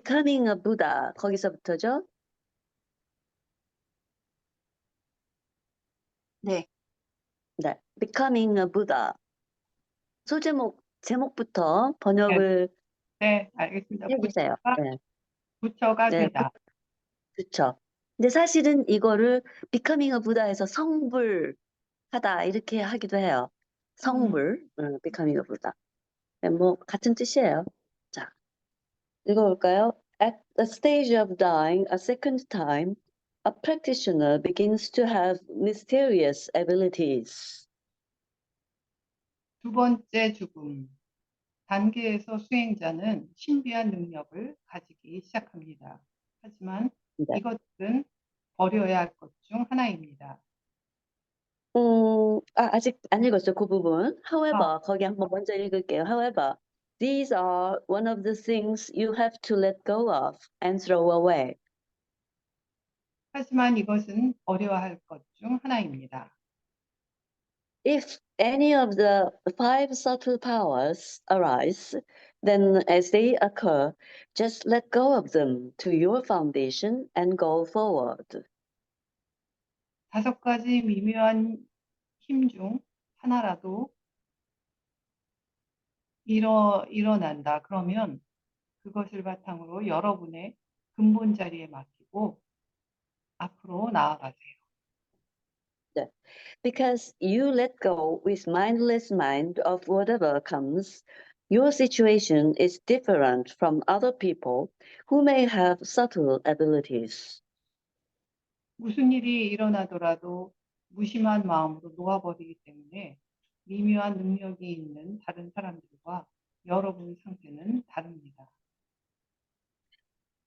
becoming a Buddha 거기서부터죠? 네, 네, becoming a Buddha. 제목부터 네, 번역을 네, 알겠습니다. 해주세요. 네, 부처가 네, 되다. 그렇죠. 근데 사실은 이거를 becoming a Buddha에서 성불하다 이렇게 하기도 해요. 성불, becoming a Buddha. 네, 뭐 같은 뜻이에요. 자, 읽어볼까요? At the stage of dying a second time, a practitioner begins to have mysterious abilities. 두 번째 죽음 단계에서 수행자는 신비한 능력을 가지기 시작합니다. 하지만 네. 이것들은 버려야 할 것 중 하나입니다. 아직 안 읽었어요, 그 부분. 아, However, 거기 한번 먼저 읽을게요. However, these are one of the things you have to let go of and throw away. 하지만 이것은 버려야 할 것 중 하나입니다. If any of the five subtle powers arise, then as they occur, just let go of them to your foundation and go forward. 다섯 가지 미묘한 힘 중 하나라도 일어난다. 그러면 그것을 바탕으로 여러분의 근본 자리에 맡기고 앞으로 나아가세요. Because you let go with mindless mind of whatever comes, your situation is different from other people who may have subtle abilities. 무슨 일이 일어나더라도 무심한 마음으로 놓아버리기 때문에 미묘한 능력이 있는 다른 사람들과 여러분 상태는 다릅니다.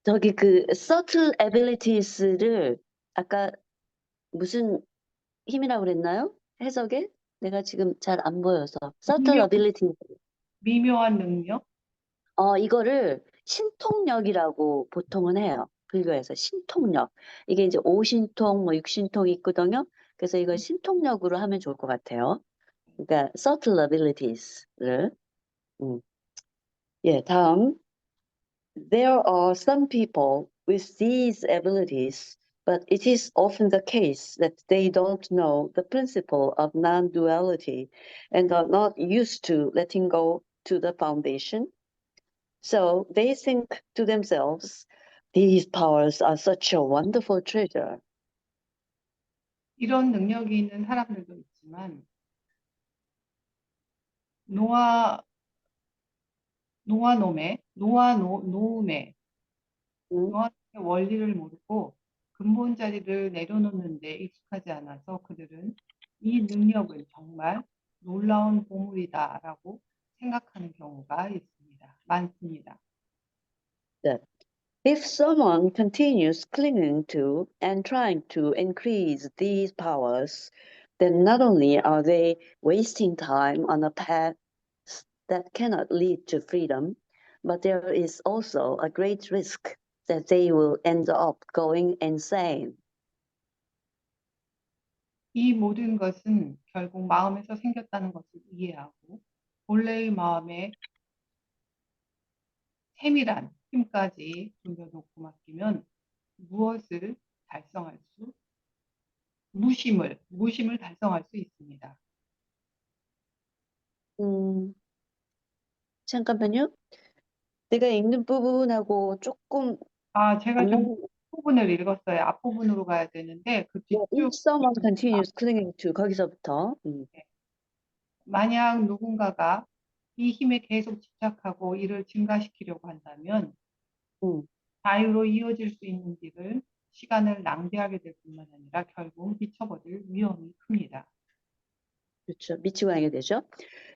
저기 그 subtle abilities를 아까 무슨 힘이라고 그랬나요? 해석에? 내가 지금 잘 안 보여서. subtle 능력, ability. 미묘한 능력, 이거를 신통력이라고 보통은 해요. 불교에서 신통력. 이게 이제 오신통, 뭐 육신통이 있거든요. 그래서 이걸 신통력으로 하면 좋을 것 같아요. 그러니까 subtle abilities를. 예, 다음. There are some people with these abilities, but it is often the case that they don't know the principle of non-duality and are not used to letting go to the foundation. So they think to themselves, these powers are such a wonderful treasure. 이런 능력이 있는 사람들도 있지만 노아 노음의 음, 원리를 모르고 근본 자리를 내려놓는 데 익숙하지 않아서 그들은 이 능력은 정말 놀라운 보물이다라고 생각하는 경우가 많습니다. that if someone continues clinging to and trying to increase these powers, then not only are they wasting time on a path that cannot lead to freedom, but there is also a great risk that they will end up going insane. 이 모든 것은 결국 마음에서 생겼다는 것을 이해하고 본래의 마음의 세밀한 힘까지 돌려놓고 맡기면 무엇을 달성할 수, 무심을 달성할 수 있습니다. 음, 잠깐만요. 내가 읽는 부분하고 조금 제가 안 좀 맞는. 부분을 읽었어요. 앞부분으로 가야 되는데 그 If 뒤쪽 someone continues clinging to 거기서부터. 만약 누군가가 이 힘에 계속 집착하고 이를 증가시키려고 한다면 음, 자유로 이어질 수 있는 길을 시간을 낭비하게 될 뿐만 아니라 결국 미쳐버릴 위험이 큽니다. 그렇죠. 미치고 다니게 되죠.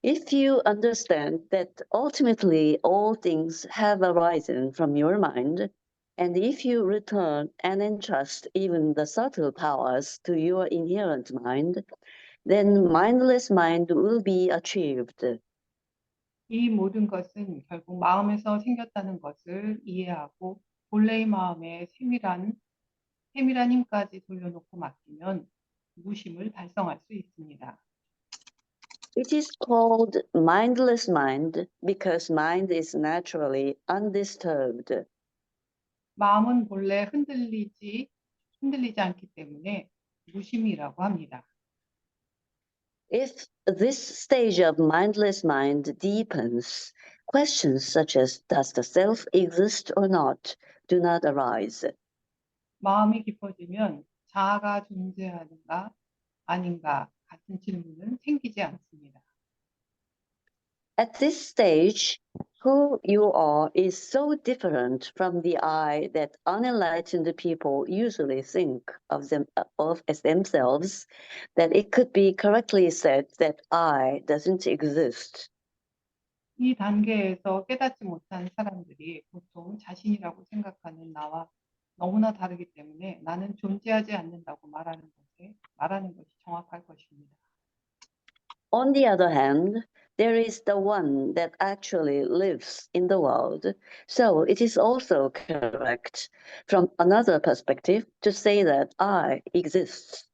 If you understand that ultimately all things have arisen from your mind, and if you return and entrust even the subtle powers to your inherent mind, then mindless mind will be achieved. 이 모든 것은 결국 마음에서 생겼다는 것을 이해하고 본래의 마음의 세밀한 힘까지 돌려놓고 맡기면 무심을 달성할 수 있습니다. It is called mindless mind because mind is naturally undisturbed. 마음은 본래 흔들리지 않기 때문에 무심이라고 합니다. If this stage of mindless mind deepens, questions such as does the self exist or not do not arise. 마음이 깊어지면 자아가 존재하는가 아닌가 같은 질문은 생기지 않습니다. At this stage, who you are is so different from the I that unenlightened people usually think of as themselves that it could be correctly said that I doesn't exist. 이 단계에서 깨닫지 못한 사람들이 보통 자신이라고 생각하는 나와 너무나 다르기 때문에 나는 존재하지 않는다고 말하는 것이 정확할 것입니다. On the other hand, there is the one that actually lives in the world, so it is also correct from another perspective to say that I exist.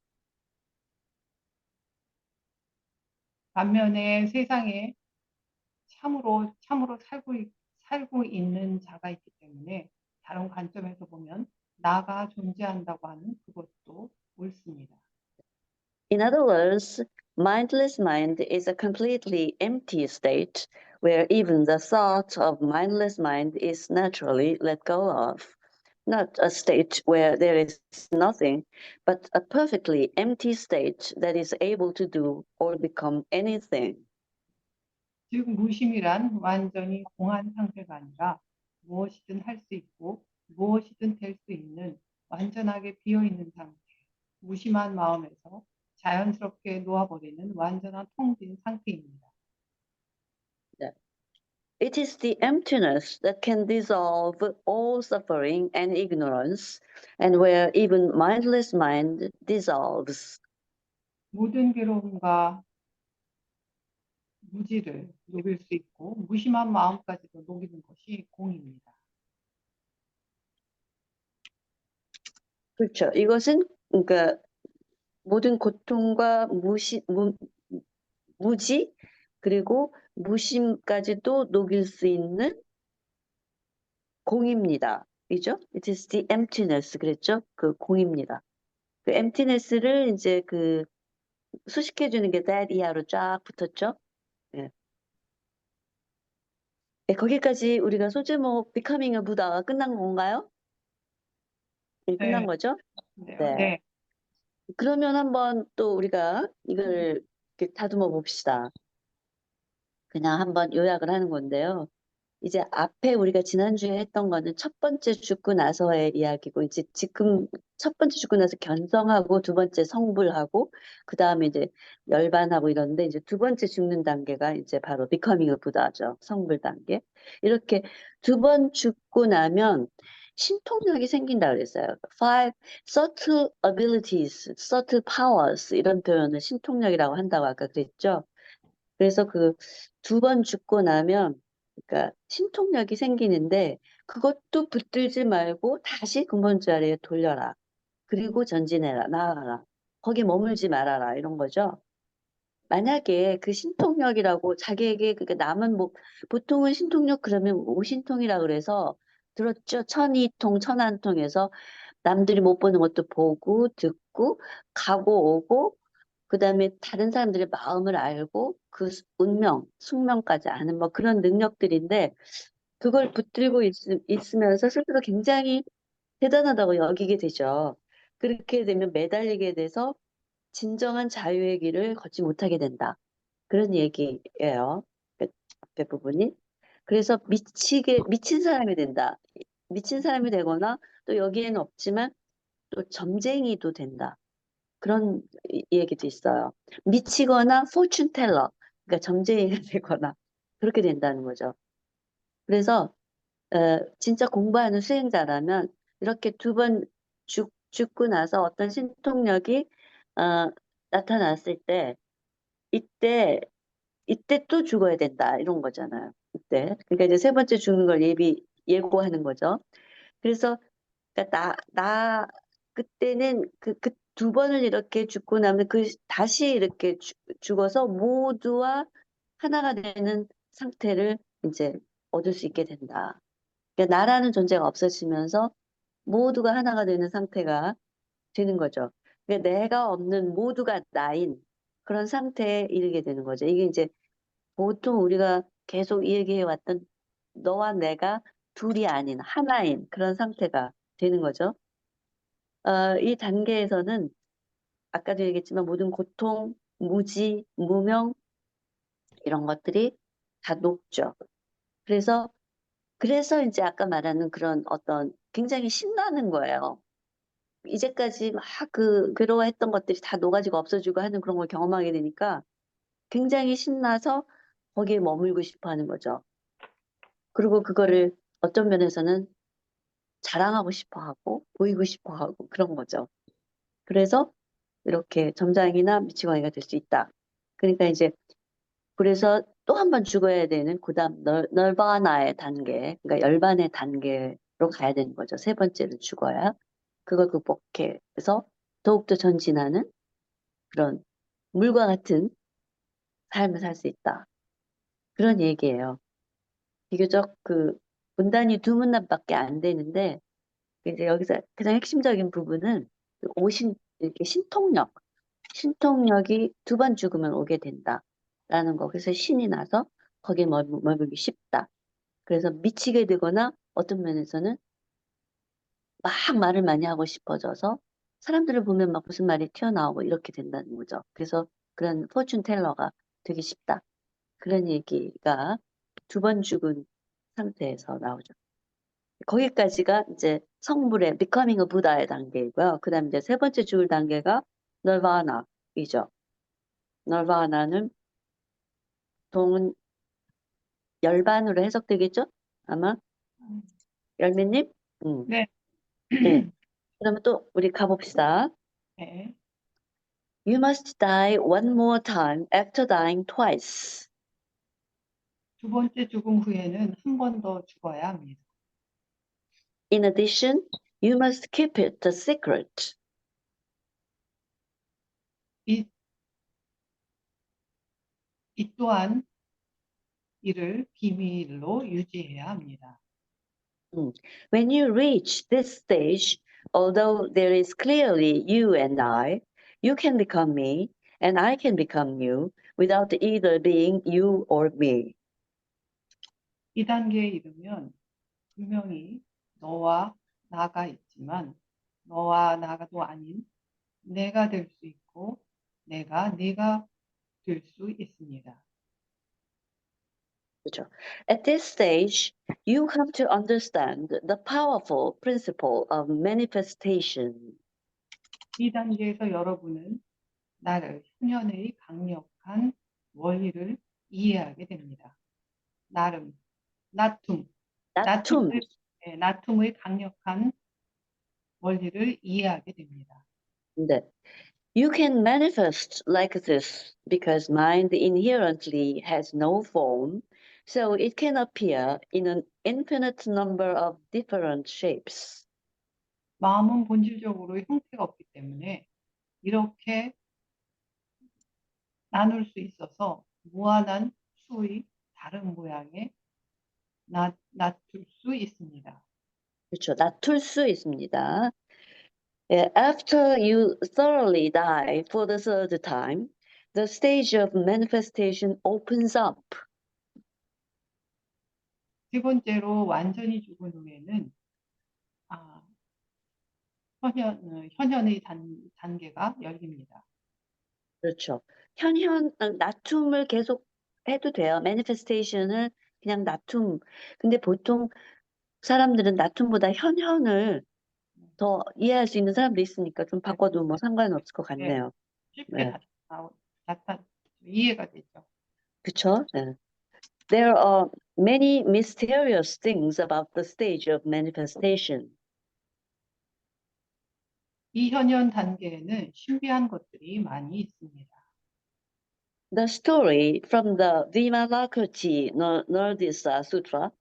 반면에 세상에 참으로 살고 있는 자가 있기 때문에 다른 관점에서 보면 나가 존재한다고 하는 그것도 옳습니다. In other words, mindless mind is a completely empty state where even the thought of mindless mind is naturally let go of. Not a state where there is nothing, but a perfectly empty state that is able to do or become anything. 즉 무심이란 완전히 공한 상태가 아니라 무엇이든 할 수 있고 무엇이든 될 수 있는 완전하게 비어있는 상태, 무심한 마음에서 자연스럽게 놓아버리는 완전한 통빈 상태입니다. It is the emptiness that can dissolve all suffering and ignorance, and where even mindless mind dissolves. 모든 괴로움과 무지를 녹일 수 있고 무심한 마음까지도 녹이는 것이 공입니다. 그렇죠. 이것은 그러니까 모든 고통과 무지 그리고 무심까지도 녹일 수 있는 공입니다. 이죠? It is the emptiness 그랬죠? 그 공입니다. 그 emptiness를 이제 그 수식해 주는 게 that 이하로 쫙 붙었죠? 예. 네, 거기까지 우리가 소제목 Becoming a Buddha가 끝난 건가요? 네, 끝난 네, 거죠? 네, 네. 네. 그러면 한번 또 우리가 이걸 이렇게 다듬어 봅시다. 그냥 한번 요약을 하는 건데요. 이제 앞에 우리가 지난주에 했던 거는 첫 번째 죽고 나서의 이야기고, 이제 지금 첫 번째 죽고 나서 견성하고, 두 번째 성불하고, 그 다음에 이제 열반하고 이러는데, 이제 두 번째 죽는 단계가 이제 바로 Becoming a Buddha죠. 성불 단계. 이렇게 두 번 죽고 나면 신통력이 생긴다 그랬어요. Five subtle abilities, subtle powers 이런 표현을 신통력이라고 한다고 아까 그랬죠. 그래서 그 두 번 죽고 나면 그러니까 신통력이 생기는데 그것도 붙들지 말고 다시 근본 자리에 돌려라. 그리고 전진해라, 나아가라. 거기 머물지 말아라 이런 거죠. 만약에 그 신통력이라고 자기에게 그게 남은 뭐 보통은 신통력 그러면 오신통이라 그래서 들었죠. 천이통, 천안통에서 남들이 못 보는 것도 보고 듣고 가고 오고 그다음에 다른 사람들의 마음을 알고 그 운명, 숙명까지 아는 뭐 그런 능력들인데 그걸 붙들고 있으면서 스스로 굉장히 대단하다고 여기게 되죠. 그렇게 되면 매달리게 돼서 진정한 자유의 길을 걷지 못하게 된다. 그런 얘기예요. 그 앞에 부분이. 그래서 미친 사람이 된다. 미친 사람이 되거나 또 여기에는 없지만 또 점쟁이도 된다. 그런 얘기도 있어요. 미치거나 fortune teller, 그러니까 점쟁이가 되거나 그렇게 된다는 거죠. 그래서 진짜 공부하는 수행자라면 이렇게 두 번 죽고 나서 어떤 신통력이 어, 나타났을 때 이때 또 죽어야 된다 이런 거잖아요. 이때 그러니까 이제 세 번째 죽는 걸 예고하는 거죠. 그래서 그러니까 그때는 그 두 번을 이렇게 죽고 나면 다시 이렇게 죽어서 모두와 하나가 되는 상태를 이제 얻을 수 있게 된다. 그러니까 나라는 존재가 없어지면서 모두가 하나가 되는 상태가 되는 거죠. 그러니까 내가 없는 모두가 나인 그런 상태에 이르게 되는 거죠. 이게 이제 보통 우리가 계속 얘기해 왔던 너와 내가 둘이 아닌 하나인 그런 상태가 되는 거죠. 이 단계에서는 아까도 얘기했지만 모든 고통, 무지, 무명 이런 것들이 다 녹죠. 그래서 이제 아까 말하는 그런 어떤 굉장히 신나는 거예요. 이제까지 막 그 괴로워했던 것들이 다 녹아지고 없어지고 하는 그런 걸 경험하게 되니까 굉장히 신나서 거기에 머물고 싶어 하는 거죠. 그리고 그거를 어떤 면에서는 자랑하고 싶어 하고 보이고 싶어 하고 그런 거죠. 그래서 이렇게 점장이나 미치광이가 될 수 있다. 그러니까 이제 그래서 또 한 번 죽어야 되는 그다음 널바나의 단계, 그러니까 열반의 단계로 가야 되는 거죠. 세 번째로 죽어야 그걸 극복해서 더욱더 전진하는 그런 물과 같은 삶을 살 수 있다. 그런 얘기예요. 비교적 그 문단이 두 문단밖에 안 되는데 이제 여기서 가장 핵심적인 부분은 그 이렇게 신통력이 두 번 죽으면 오게 된다라는 거. 그래서 신이 나서 거기에 머물기 쉽다. 그래서 미치게 되거나 어떤 면에서는 막 말을 많이 하고 싶어져서 사람들을 보면 막 무슨 말이 튀어나오고 이렇게 된다는 거죠. 그래서 그런 포춘 텔러가 되기 쉽다. 그런 얘기가 두 번 죽은 상태에서 나오죠. 거기까지가 이제 성불의 becoming a Buddha의 단계이고요. 그 다음 이제 세 번째 죽을 단계가 널바나이죠. 널바나는 보통은 열반으로 해석되겠죠? 아마 열매님? 네. 네. 그러면 또 우리 가봅시다. 네. You must die one more time after dying twice. 두 번째 죽음 후에는 한 번 더 죽어야 합니다. In addition, you must keep it a secret. 이, 이 또한 이를 비밀로 유지해야 합니다. When you reach this stage, although there is clearly you and I, you can become me and I can become you without either being you or me. 이 단계에 이르면 분명히 너와 나가 있지만 너와 나가도 아닌 내가 될 수 있고 내가 네가 될 수 있습니다. 그렇죠? At this stage, you have to understand the powerful principle of manifestation. 이 단계에서 여러분은 나를 현현의 강력한 원리를 이해하게 됩니다. 나름, 나툼, 나툼. 나툼의 강력한 원리를 이해하게 됩니다. 네. You can manifest like this because mind inherently has no form, so it can appear in an infinite number of different shapes. 마음은 본질적으로 형태가 없기 때문에 이렇게 나눌 수 있어서 무한한 수의 다른 모양의 나툴 수 있습니다. 그렇죠. 나툴 수 있습니다. After you thoroughly die for the third time, the stage of manifestation opens up. 세 번째로 완전히 죽은 후에는 아, 현현의 단계가 열립니다. 그렇죠. 나툼을 계속 해도 돼요. manifestation을 그냥 나툼. 근데 보통 사람들은 나툼보다 현현을 더 이해할 수 있는 사람도 있으니까 좀 바꿔도 뭐 상관없을 것 네, 같네요. 쉽게 네. 이해가 되죠. 그쵸? 네. There are many mysterious things about the stage of manifestation. 이 현현 단계에는 신비한 것들이 많이 있습니다. The story from the Vimalakirti Nardisa Sutra,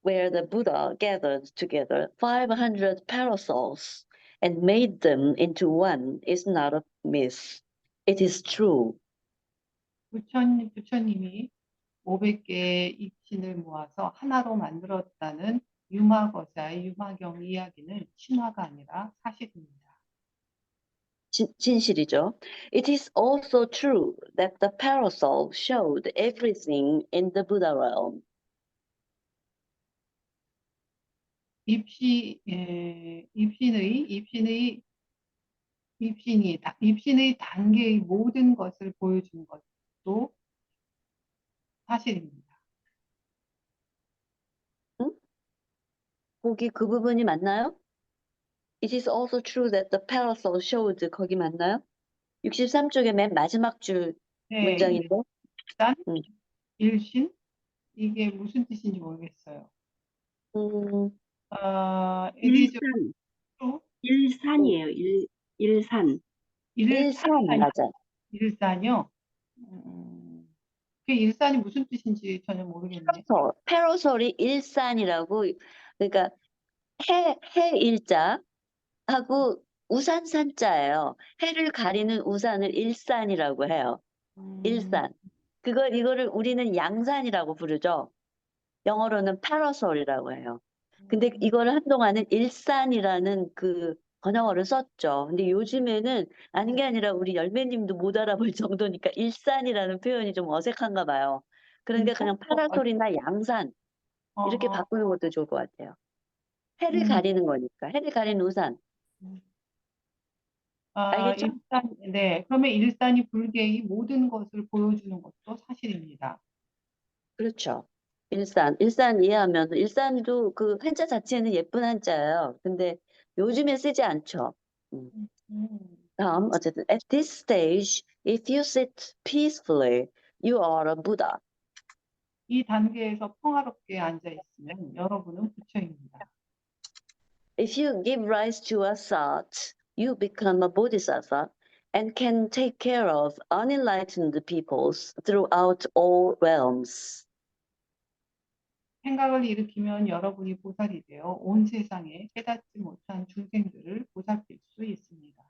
where the Buddha gathered together 500 parasols and made them into one, is not a myth. It is true. 부처님이 500개의 입신을 모아서 하나로 만들었다는 유마거자의 유마경 이야기는 신화가 아니라 사실입니다. 진실이죠. It is also true that the parasol showed everything in the Buddha realm. 입신의 단계의 모든 것을 보여준 것도 사실입니다. 응? 거기 그 부분이 맞나요? It is also true that the parasol showed 거기 맞나요? 63쪽의 맨 마지막 줄 네, 문장인데. 일단 음, 일신 이게 무슨 뜻인지 모르겠어요. 음, It is 일산, true. 일산이에요. 일산. 일산 맞아. 일산이요. 그 일산이 무슨 뜻인지 전혀 모르겠네. 패러솔이 일산이라고, 그러니까 해 일자 하고 우산 산자예요. 해를 가리는 우산을 일산이라고 해요. 일산. 이거를 우리는 양산이라고 부르죠. 영어로는 parasol이라고 해요. 근데 이거를 한동안은 일산이라는 그 번역어를 썼죠. 근데 요즘에는 아는 게 아니라 우리 열매님도 못 알아볼 정도니까 일산이라는 표현이 좀 어색한가 봐요. 그러니까 그냥 파라솔이나 양산 이렇게 어, 바꾸는 것도 좋을 것 같아요. 해를 음, 가리는 거니까. 해를 가리는 우산. 알겠죠? 네. 그러면 일산이 불개의 모든 것을 보여주는 것도 사실입니다. 그렇죠. 일산 이해하면 일산도 그 한자 자체는 예쁜 한자예요. 근데 요즘에 쓰지 않죠. 음. 다음 어쨌든 at this stage, if you sit peacefully, you are a Buddha. 이 단계에서 평화롭게 앉아 있으면 여러분은 부처입니다. If you give rise to a thought, you become a bodhisattva and can take care of unenlightened peoples throughout all realms. 생각을 일으키면 여러분이 보살이 되어 온 세상에 깨닫지 못한 중생들을 보살필 수 있습니다.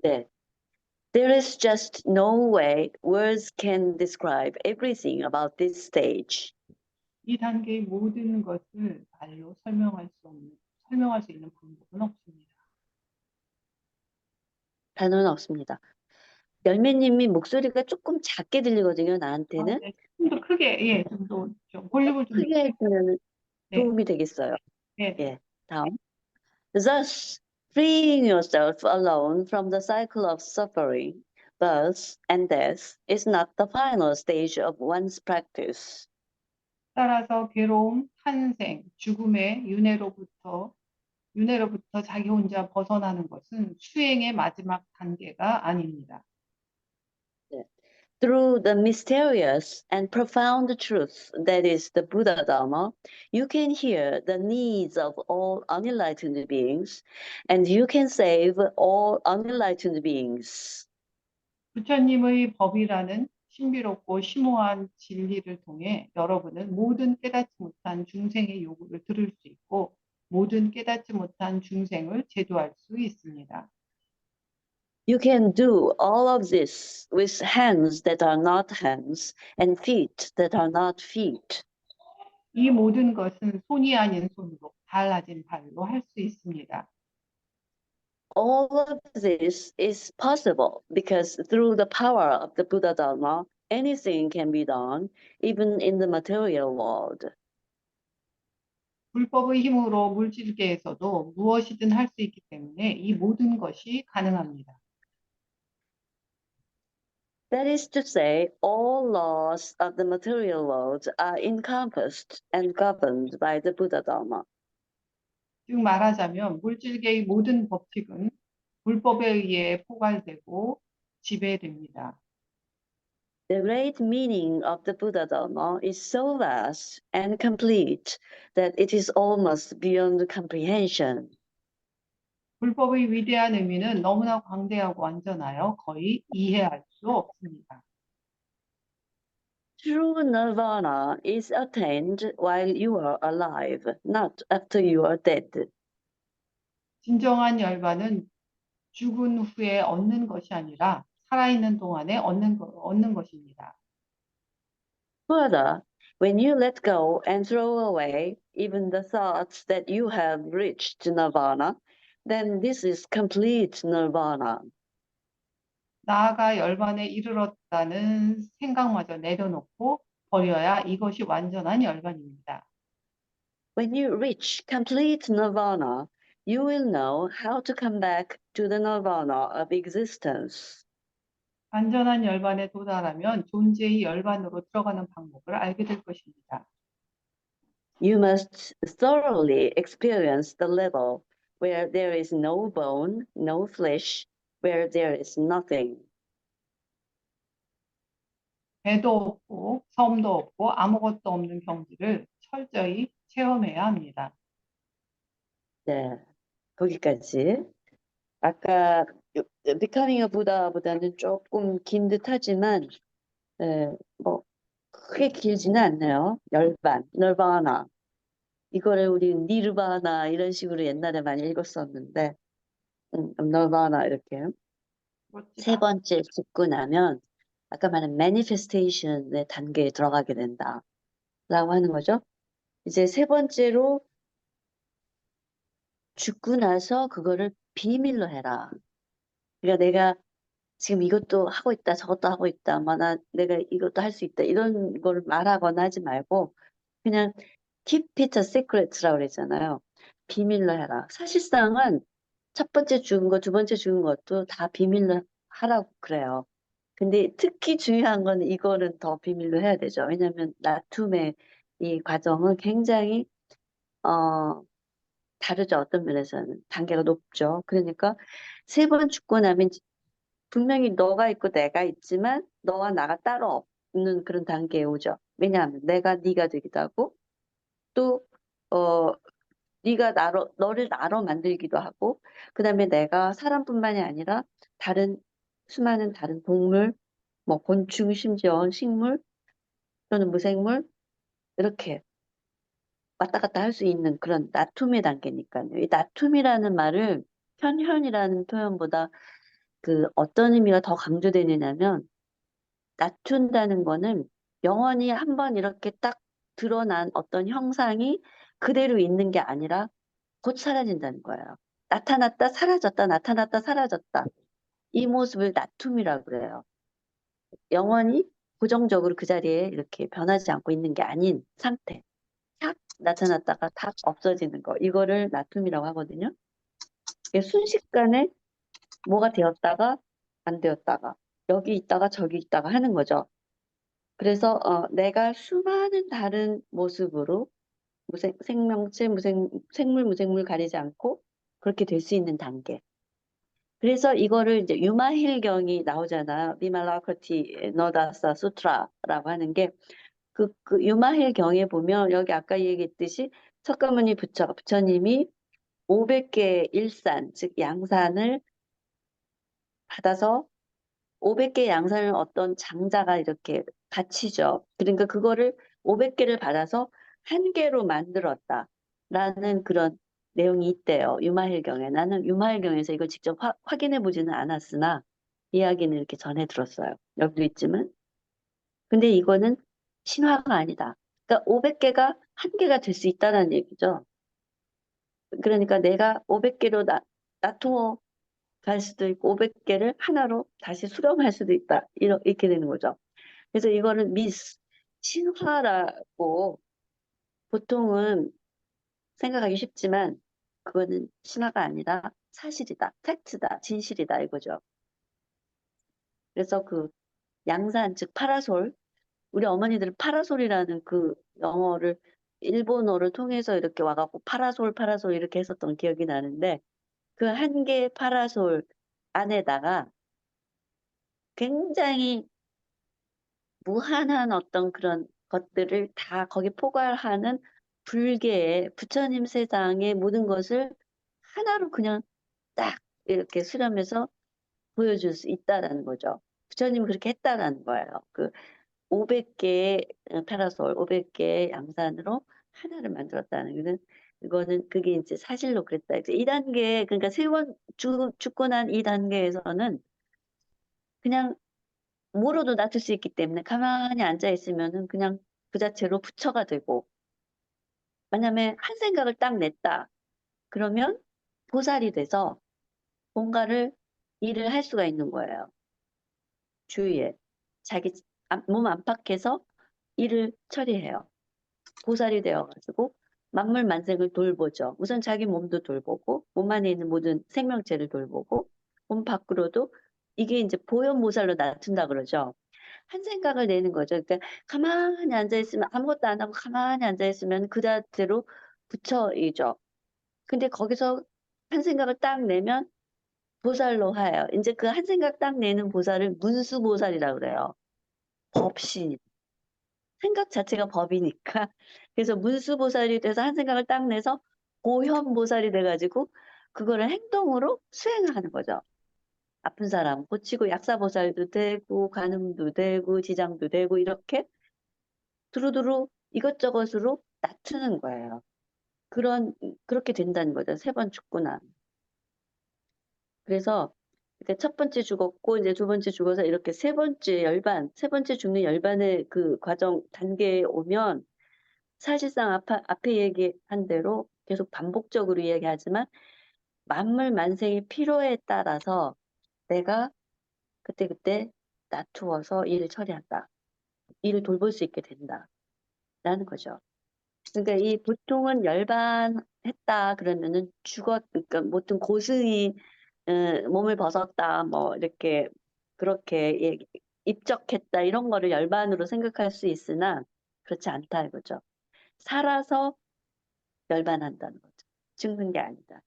네. There is just no way words can describe everything about this stage. 이 단계의 모든 것을 말로 설명할 수 있는 방법은 없습니다. 단어는 없습니다. 열매님이 목소리가 조금 작게 들리거든요, 나한테는. 네. 좀 더 크게, 예, 좀 볼륨을 좀 크게 해주면 네, 도움이 되겠어요. 네. 예, 다음. Thus, freeing yourself alone from the cycle of suffering, birth and death is not the final stage of one's practice. 따라서 괴로움, 탄생, 죽음의 윤회로부터 자기 혼자 벗어나는 것은 수행의 마지막 단계가 아닙니다. Through the mysterious and profound truth that is the Buddha Dharma, you can hear the needs of all unenlightened beings, and you can save all unenlightened beings. 부처님의 법이라는 신비롭고 심오한 진리를 통해 여러분은 모든 깨닫지 못한 중생의 요구를 들을 수 있고 모든 깨닫지 못한 중생을 제도할 수 있습니다. You can do all of this with hands that are not hands and feet that are not feet. 이 모든 것은 손이 아닌 손으로 달라진 발로 할 수 있습니다. All of this is possible because through the power of the Buddha Dharma, anything can be done, even in the material world. 불법의 힘으로 물질계에서도 무엇이든 할 수 있기 때문에 이 모든 것이 가능합니다. That is to say, all laws of the material world are encompassed and governed by the Buddha Dharma. 즉 말하자면 물질계의 모든 법칙은 불법에 의해 포괄되고 지배됩니다. The great meaning of the Buddha Dharma is so vast and complete that it is almost beyond comprehension. 불법의 위대한 의미는 너무나 광대하고 완전하여 거의 이해할 수 없습니다. True nirvana is attained while you are alive, not after you are dead. 진정한 열반은 죽은 후에 얻는 것이 아니라 살아있는 동안에 얻는 것입니다. Further, when you let go and throw away even the thoughts that you have reached nirvana, then this is complete nirvana. 나아가 열반에 이르렀다는 생각마저 내려놓고 버려야 이것이 완전한 열반입니다. When you reach complete nirvana, you will know how to come back to the nirvana of existence. 완전한 열반에 도달하면 존재의 열반으로 들어가는 방법을 알게 될 것입니다. You must thoroughly experience the level where there is no bone, no flesh, where there is nothing. 배도 없고 섬도 없고 아무것도 없는 경지를 철저히 체험해야 합니다. 네, 거기까지. 아까 Becoming a Buddha보다는 조금 긴 듯하지만 뭐 크게 길지는 않네요. 열반, nirvana. 이거를 우리 니르바나 이런 식으로 옛날에 많이 읽었었는데 nirvana 이렇게. 세 멋지다. 번째 죽고 나면 아까 말한 manifestation의 단계에 들어가게 된다라고 하는 거죠. 이제 세 번째로 죽고 나서 그거를 비밀로 해라. 그러니까 내가 지금 이것도 하고 있다, 저것도 하고 있다, 내가 이것도 할 수 있다, 이런 걸 말하거나 하지 말고, 그냥 keep it a secret라고 그랬잖아요. 비밀로 해라. 사실상은 첫 번째 죽은 거, 두 번째 죽은 것도 다 비밀로 하라고 그래요. 근데 특히 중요한 건 이거는 더 비밀로 해야 되죠. 왜냐하면 나툼의 이 과정은 굉장히, 다르죠. 어떤 면에서는. 단계가 높죠. 그러니까 세 번 죽고 나면 분명히 너가 있고 내가 있지만 너와 나가 따로 없는 그런 단계에 오죠. 왜냐하면 내가 네가 되기도 하고 또 네가 너를 나로 만들기도 하고 그다음에 내가 사람뿐만이 아니라 다른 수많은 다른 동물, 뭐 곤충, 심지어 식물 또는 무생물 이렇게 왔다 갔다 할 수 있는 그런 나툼의 단계니까요. 이 나툼이라는 말을 현현이라는 표현보다 그 어떤 의미가 더 강조되느냐면 낮춘다는 거는 영원히 한번 이렇게 딱 드러난 어떤 형상이 그대로 있는 게 아니라 곧 사라진다는 거예요. 나타났다 사라졌다 나타났다 사라졌다. 이 모습을 나툼이라고 그래요. 영원히 고정적으로 그 자리에 이렇게 변하지 않고 있는 게 아닌 상태. 탁 나타났다가 탁 없어지는 거. 이거를 나툼이라고 하거든요. 이게 순식간에 뭐가 되었다가 안 되었다가 여기 있다가 저기 있다가 하는 거죠. 그래서 내가 수많은 다른 모습으로 생명체, 생물, 무생물 가리지 않고 그렇게 될 수 있는 단계. 그래서 이거를 이제 유마힐경이 나오잖아요. 비말라커티 너다사 수트라라고 하는 게 그 유마힐경에 보면 여기 아까 얘기했듯이 석가모니 부처님이 500개 일산, 즉 양산을 받아서 500개 양산을 어떤 장자가 이렇게 바치죠. 그러니까 그거를 500개를 받아서 한 개로 만들었다라는 그런 내용이 있대요. 유마일경에. 나는 유마일경에서 이걸 직접 확인해 보지는 않았으나 이야기는 이렇게 전해 들었어요. 여기도 있지만. 근데 이거는 신화가 아니다. 그러니까 500개가 한 개가 될 수 있다는 얘기죠. 그러니까 내가 500개로 나토 갈 수도 있고 500개를 하나로 다시 수렴할 수도 있다. 이렇게 되는 거죠. 그래서 이거는 신화라고 보통은 생각하기 쉽지만 그거는 신화가 아니라 사실이다. 팩트다. 진실이다. 이거죠. 그래서 그 양산 즉 파라솔 우리 어머니들은 파라솔이라는 그 영어를 일본어를 통해서 이렇게 와갖고 파라솔 파라솔 이렇게 했었던 기억이 나는데 그 한 개의 파라솔 안에다가 굉장히 무한한 어떤 그런 것들을 다 거기 포괄하는 불교의 부처님 세상의 모든 것을 하나로 그냥 딱 이렇게 수렴해서 보여줄 수 있다라는 거죠. 부처님은 그렇게 했다라는 거예요. 그 500개의 파라솔, 500개의 양산으로 하나를 만들었다는 거는 이거는 그게 이제 사실로 그랬다. 이제 이 단계 그러니까 세 번 죽고 난 이 단계에서는 그냥 뭐로도 놔둘 수 있기 때문에 가만히 앉아 있으면은 그냥 그 자체로 부처가 되고 만약에 한 생각을 딱 냈다. 그러면 보살이 돼서 뭔가를 일을 할 수가 있는 거예요. 주위에. 자기 몸 안팎에서 일을 처리해요. 보살이 되어가지고 만물 만생을 돌보죠. 우선 자기 몸도 돌보고 몸 안에 있는 모든 생명체를 돌보고 몸 밖으로도 이게 이제 보현보살로 나춘다 그러죠. 한 생각을 내는 거죠. 그러니까 가만히 앉아 있으면 아무것도 안 하고 가만히 앉아 있으면 그 자체로 부처이죠. 근데 거기서 한 생각을 딱 내면 보살로 하예요. 이제 그 한 생각 딱 내는 보살을 문수보살이라고 그래요. 법신. 생각 자체가 법이니까. 그래서 문수보살이 돼서 한 생각을 딱 내서 보현보살이 돼가지고 그거를 행동으로 수행하는 거죠. 아픈 사람 고치고 약사보살도 되고 간음도 되고 지장도 되고 이렇게 두루두루 이것저것으로 낮추는 거예요. 그렇게 된다는 거죠. 세 번 죽고 나면. 그래서 이제 첫 번째 죽었고 이제 두 번째 죽어서 이렇게 세 번째 열반, 세 번째 죽는 열반의 그 과정 단계에 오면 사실상 앞에 얘기한 대로 계속 반복적으로 이야기하지만 만물 만생의 필요에 따라서 내가 그때그때 낮추어서 일을 처리한다. 일을 돌볼 수 있게 된다라는 거죠. 그러니까 이 보통은 열반했다 그러면은 그러니까 모든 고승이 몸을 벗었다 뭐 이렇게 그렇게 입적했다 이런 거를 열반으로 생각할 수 있으나 그렇지 않다 이거죠. 살아서 열반한다는 거죠. 죽는 게 아니다.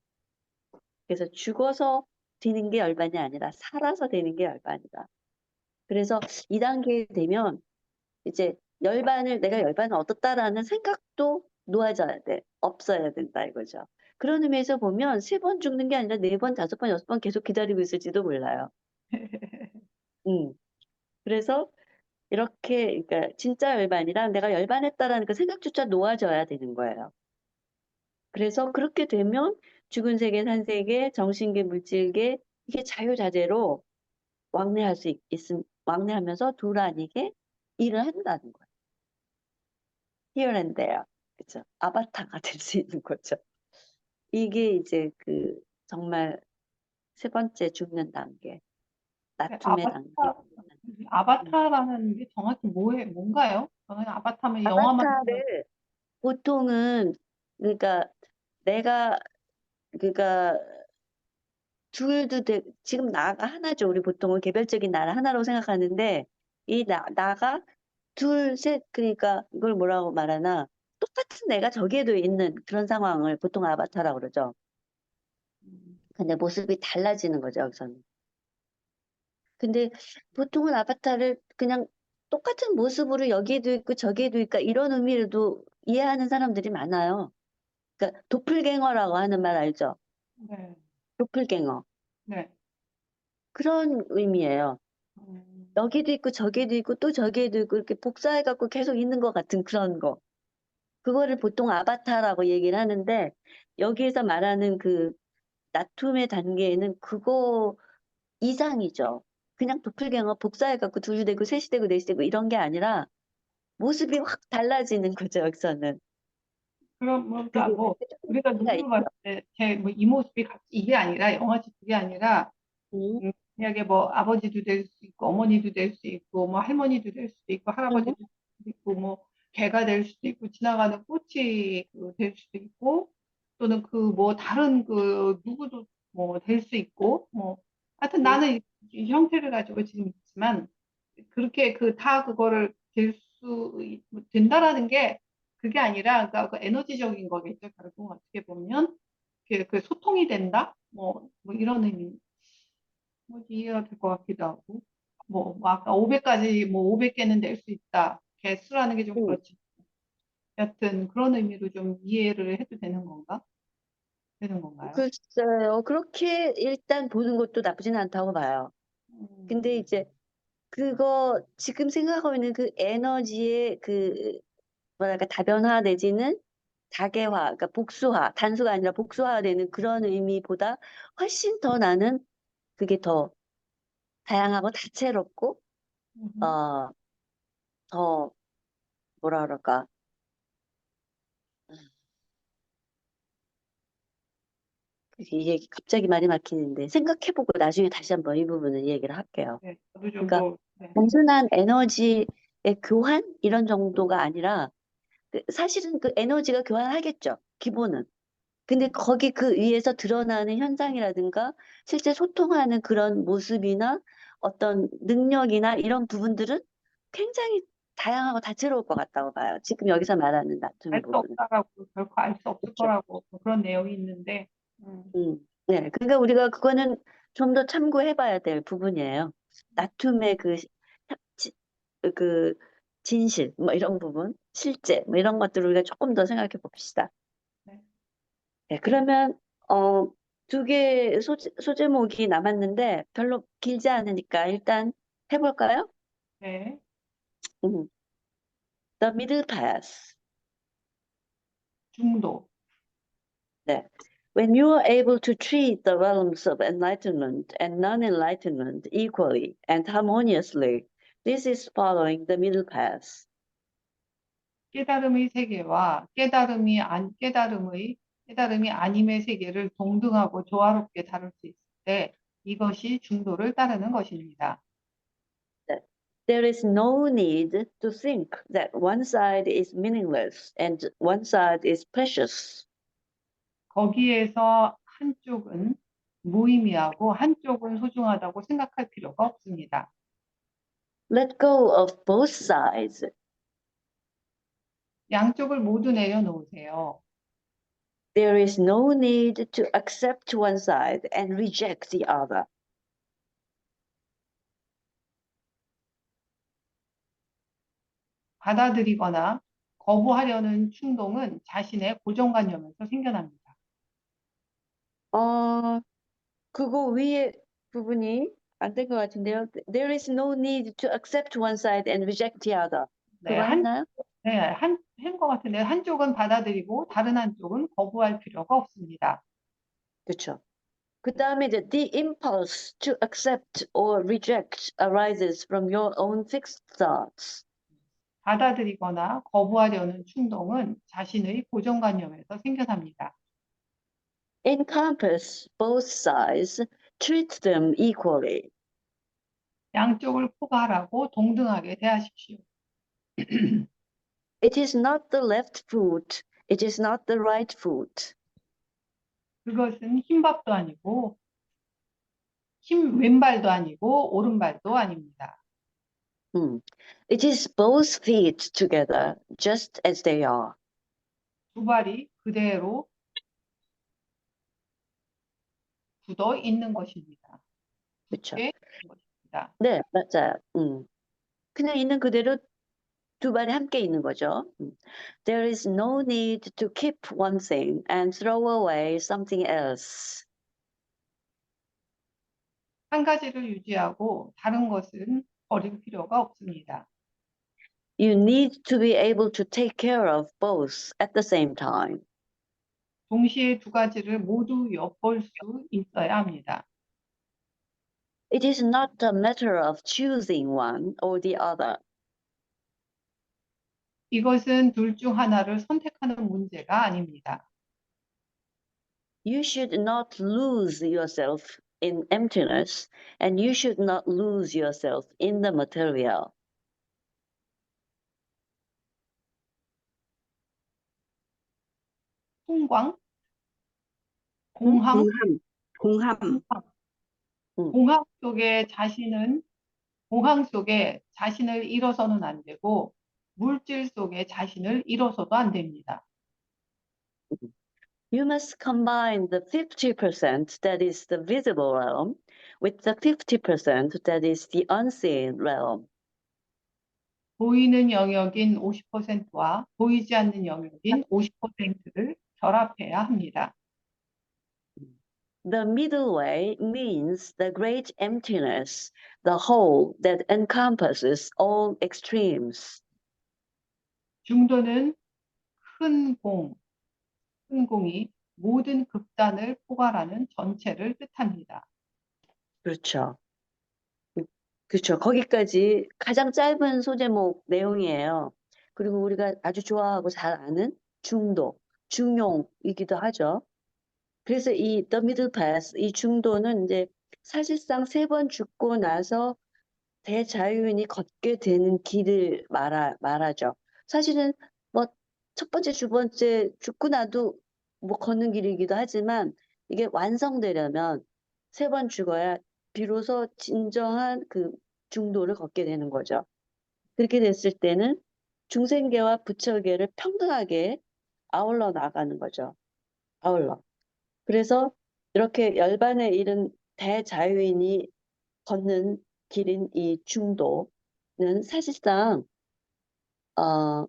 그래서 죽어서 되는 게 열반이 아니라 살아서 되는 게 열반이다. 그래서 이 단계에 되면 이제 내가 열반을 얻었다라는 생각도 놓아져야 돼. 없어야 된다 이거죠. 그런 의미에서 보면 세 번 죽는 게 아니라 네 번, 다섯 번, 여섯 번 계속 기다리고 있을지도 몰라요. 음. 그래서 이렇게, 그러니까 진짜 열반이랑 내가 열반했다라는 그 생각조차 놓아져야 되는 거예요. 그래서 그렇게 되면 죽은 세계, 산 세계, 정신계, 물질계 이게 자유자재로 왕래할 수 왕래하면서 둘 아니게 일을 한다는 거예요. Here and there. 그죠? 아바타가 될 수 있는 거죠. 이게 이제 그 정말 세 번째 죽는 단계, 낮춤의 단계. 음. 아바타라는 게 정확히 뭔가요? 저는 아바타면 영화만 아바타를 보통은 그러니까 내가 그러니까 지금 나가 하나죠. 우리 보통은 개별적인 나를 하나로 생각하는데 이 나가 둘, 셋 그러니까 이걸 뭐라고 말하나 똑같은 내가 저기에도 있는 그런 상황을 보통 아바타라고 그러죠. 근데 모습이 달라지는 거죠, 여기서는. 근데 보통은 아바타를 그냥 똑같은 모습으로 여기에도 있고 저기에도 있고 이런 의미로도 이해하는 사람들이 많아요. 그러니까 도플갱어라고 하는 말 알죠? 네, 도플갱어. 네. 그런 의미예요. 음, 여기도 있고 저기도 있고 또 저기에도 있고 이렇게 복사해갖고 계속 있는 것 같은 그런 거. 그거를 보통 아바타라고 얘기를 하는데 여기에서 말하는 그 나툼의 단계에는 그거 이상이죠. 그냥 도플갱어 복사해갖고 둘이 되고 셋이 되고 넷이 되고 이런 게 아니라 모습이 확 달라지는 거죠, 여기서는. 그럼 그게 그러니까 뭐 우리가 가 눈으로 있죠. 봤을 때 제 뭐 이 모습이 이게 아니라 영화식 그게 아니라 음, 만약에 뭐 아버지도 될 수 있고 어머니도 될 수 있고 뭐 할머니도 될 수도 있고 음, 할아버지도 될 수도 있고 뭐 개가 될 수도 있고 지나가는 꽃이 될 수도 있고 또는 그 뭐 다른 그 누구도 뭐 될 수 있고 뭐 하여튼 음, 나는 이 형태를 가지고 지금 있지만 그렇게 다 그거를 된다라는 게 그게 아니라 그러니까 그 에너지적인 거겠죠. 결국 어떻게 보면 그 소통이 된다 뭐 이런 의미 뭐 이해가 될 것 같기도 하고 뭐 아까 500까지 뭐 500개는 낼 수 있다 개수라는 게 좀 음. 그렇지 여튼 그런 의미로 좀 이해를 해도 되는 건가요? 글쎄요. 그렇게 일단 보는 것도 나쁘진 않다고 봐요. 근데 음, 이제 그거 지금 생각하고 있는 그 에너지의 그 뭐랄까 다변화 내지는 다계화, 그러니까 복수화, 단수가 아니라 복수화되는 그런 의미보다 훨씬 더 나는 그게 더 다양하고 다채롭고 음, 어, 더 뭐라 그럴까 이게 갑자기 말이 막히는데 생각해보고 나중에 다시 한번 이 부분은 얘기를 할게요. 네, 저도 좀 그러니까 더, 네. 단순한 에너지의 교환 이런 정도가 아니라 사실은 그 에너지가 교환하겠죠. 기본은. 근데 거기 그 위에서 드러나는 현상이라든가 실제 소통하는 그런 모습이나 어떤 능력이나 이런 부분들은 굉장히 다양하고 다채로울 것 같다고 봐요. 지금 여기서 말하는 나툼의 알 수 부분은. 없다라고 결코 알 수 없을 그렇죠. 거라고 그런 내용이 있는데 네. 그러니까 우리가 그거는 좀 더 참고해봐야 될 부분이에요. 나툼의 그 진실, 뭐 이런 부분, 실제, 뭐 이런 것들을 우리가 조금 더 생각해 봅시다. 네. 네, 그러면 두 개 소제목이 남았는데 별로 길지 않으니까 일단 해볼까요? 네. 음, The middle path. 중도. 네. When you are able to treat the realms of enlightenment and non-enlightenment equally and harmoniously, this is following the middle path. 깨달음의 세계와 깨달음이 아님의 세계를 동등하고 조화롭게 다룰 수 있을 때 이것이 중도를 따르는 것입니다. There is no need to think that one side is meaningless and one side is precious. 거기에서 한쪽은 무의미하고 한쪽은 소중하다고 생각할 필요가 없습니다. Let go of both sides. 양쪽을 모두 내려놓으세요. There is no need to accept one side and reject the other. 받아들이거나 거부하려는 충동은 자신의 고정관념에서 생겨납니다. 그거 위에 부분이 안 된 것 같은데요. There is no need to accept one side and reject the other. 네, 그거 했나요? 한 것 같은데 한쪽은 받아들이고 다른 한쪽은 거부할 필요가 없습니다. 그렇죠. 그 다음에 이제 the impulse to accept or reject arises from your own fixed thoughts. 받아들이거나 거부하려는 충동은 자신의 고정관념에서 생겨납니다. Encompass both sides, treat them equally. 양쪽을 포괄하고 동등하게 대하십시오. It is not the left foot, it is not the right foot. 그것은 흰밥도 아니고 흰 왼발도 아니고 오른발도 아닙니다. It is both feet together, just as they are. 두 발이 그대로 굳어 있는 것입니다. 그렇죠. 있는 것입니다. 네, 맞아요. 그냥 있는 그대로 두 발이 함께 있는 거죠. There is no need to keep one thing and throw away something else. 한 가지를 유지하고 다른 것은 버릴 필요가 없습니다. You need to be able to take care of both at the same time. 동시에 두 가지를 모두 엿볼 수 있어야 합니다. It is not a matter of choosing one or the other. 이것은 둘 중 하나를 선택하는 문제가 아닙니다. You should not lose yourself in emptiness, and you should not lose yourself in the material. 공광, 공항, 공함, 공항 속에 자신을 잃어서는 안 되고 물질 속에 자신을 잃어서도 안 됩니다. You must combine the 50% that is the visible realm with the 50% that is the unseen realm. 보이는 영역인 50%와 보이지 않는 영역인 50%를 결합해야 합니다. The middle way means the great emptiness, the whole that encompasses all extremes. 중도는 큰 공이 모든 극단을 포괄하는 전체를 뜻합니다. 그렇죠. 그렇죠. 거기까지 가장 짧은 소제목 내용이에요. 그리고 우리가 아주 좋아하고 잘 아는 중도, 중용이기도 하죠. 그래서 이 the middle path, 이 중도는 이제 사실상 3번 죽고 나서 대자유인이 걷게 되는 길을 말하죠. 사실은 뭐 첫 번째, 두 번째 죽고 나도 뭐 걷는 길이기도 하지만 이게 완성되려면 3번 죽어야 비로소 진정한 그 중도를 걷게 되는 거죠. 그렇게 됐을 때는 중생계와 부처계를 평등하게 아울러 나가는 거죠. 아울러. 그래서 이렇게 열반에 이른 대자유인이 걷는 길인 이 중도는 사실상 어,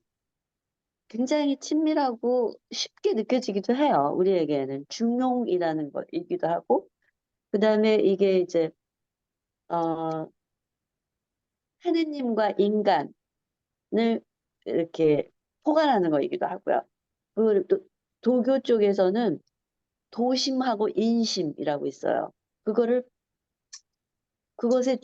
굉장히 친밀하고 쉽게 느껴지기도 해요. 우리에게는 중용이라는 것이기도 하고, 그 다음에 이게 이제 어, 하느님과 인간을 이렇게 포괄하는 것이기도 하고요. 그 또 도교 쪽에서는 도심하고 인심이라고 있어요. 그것의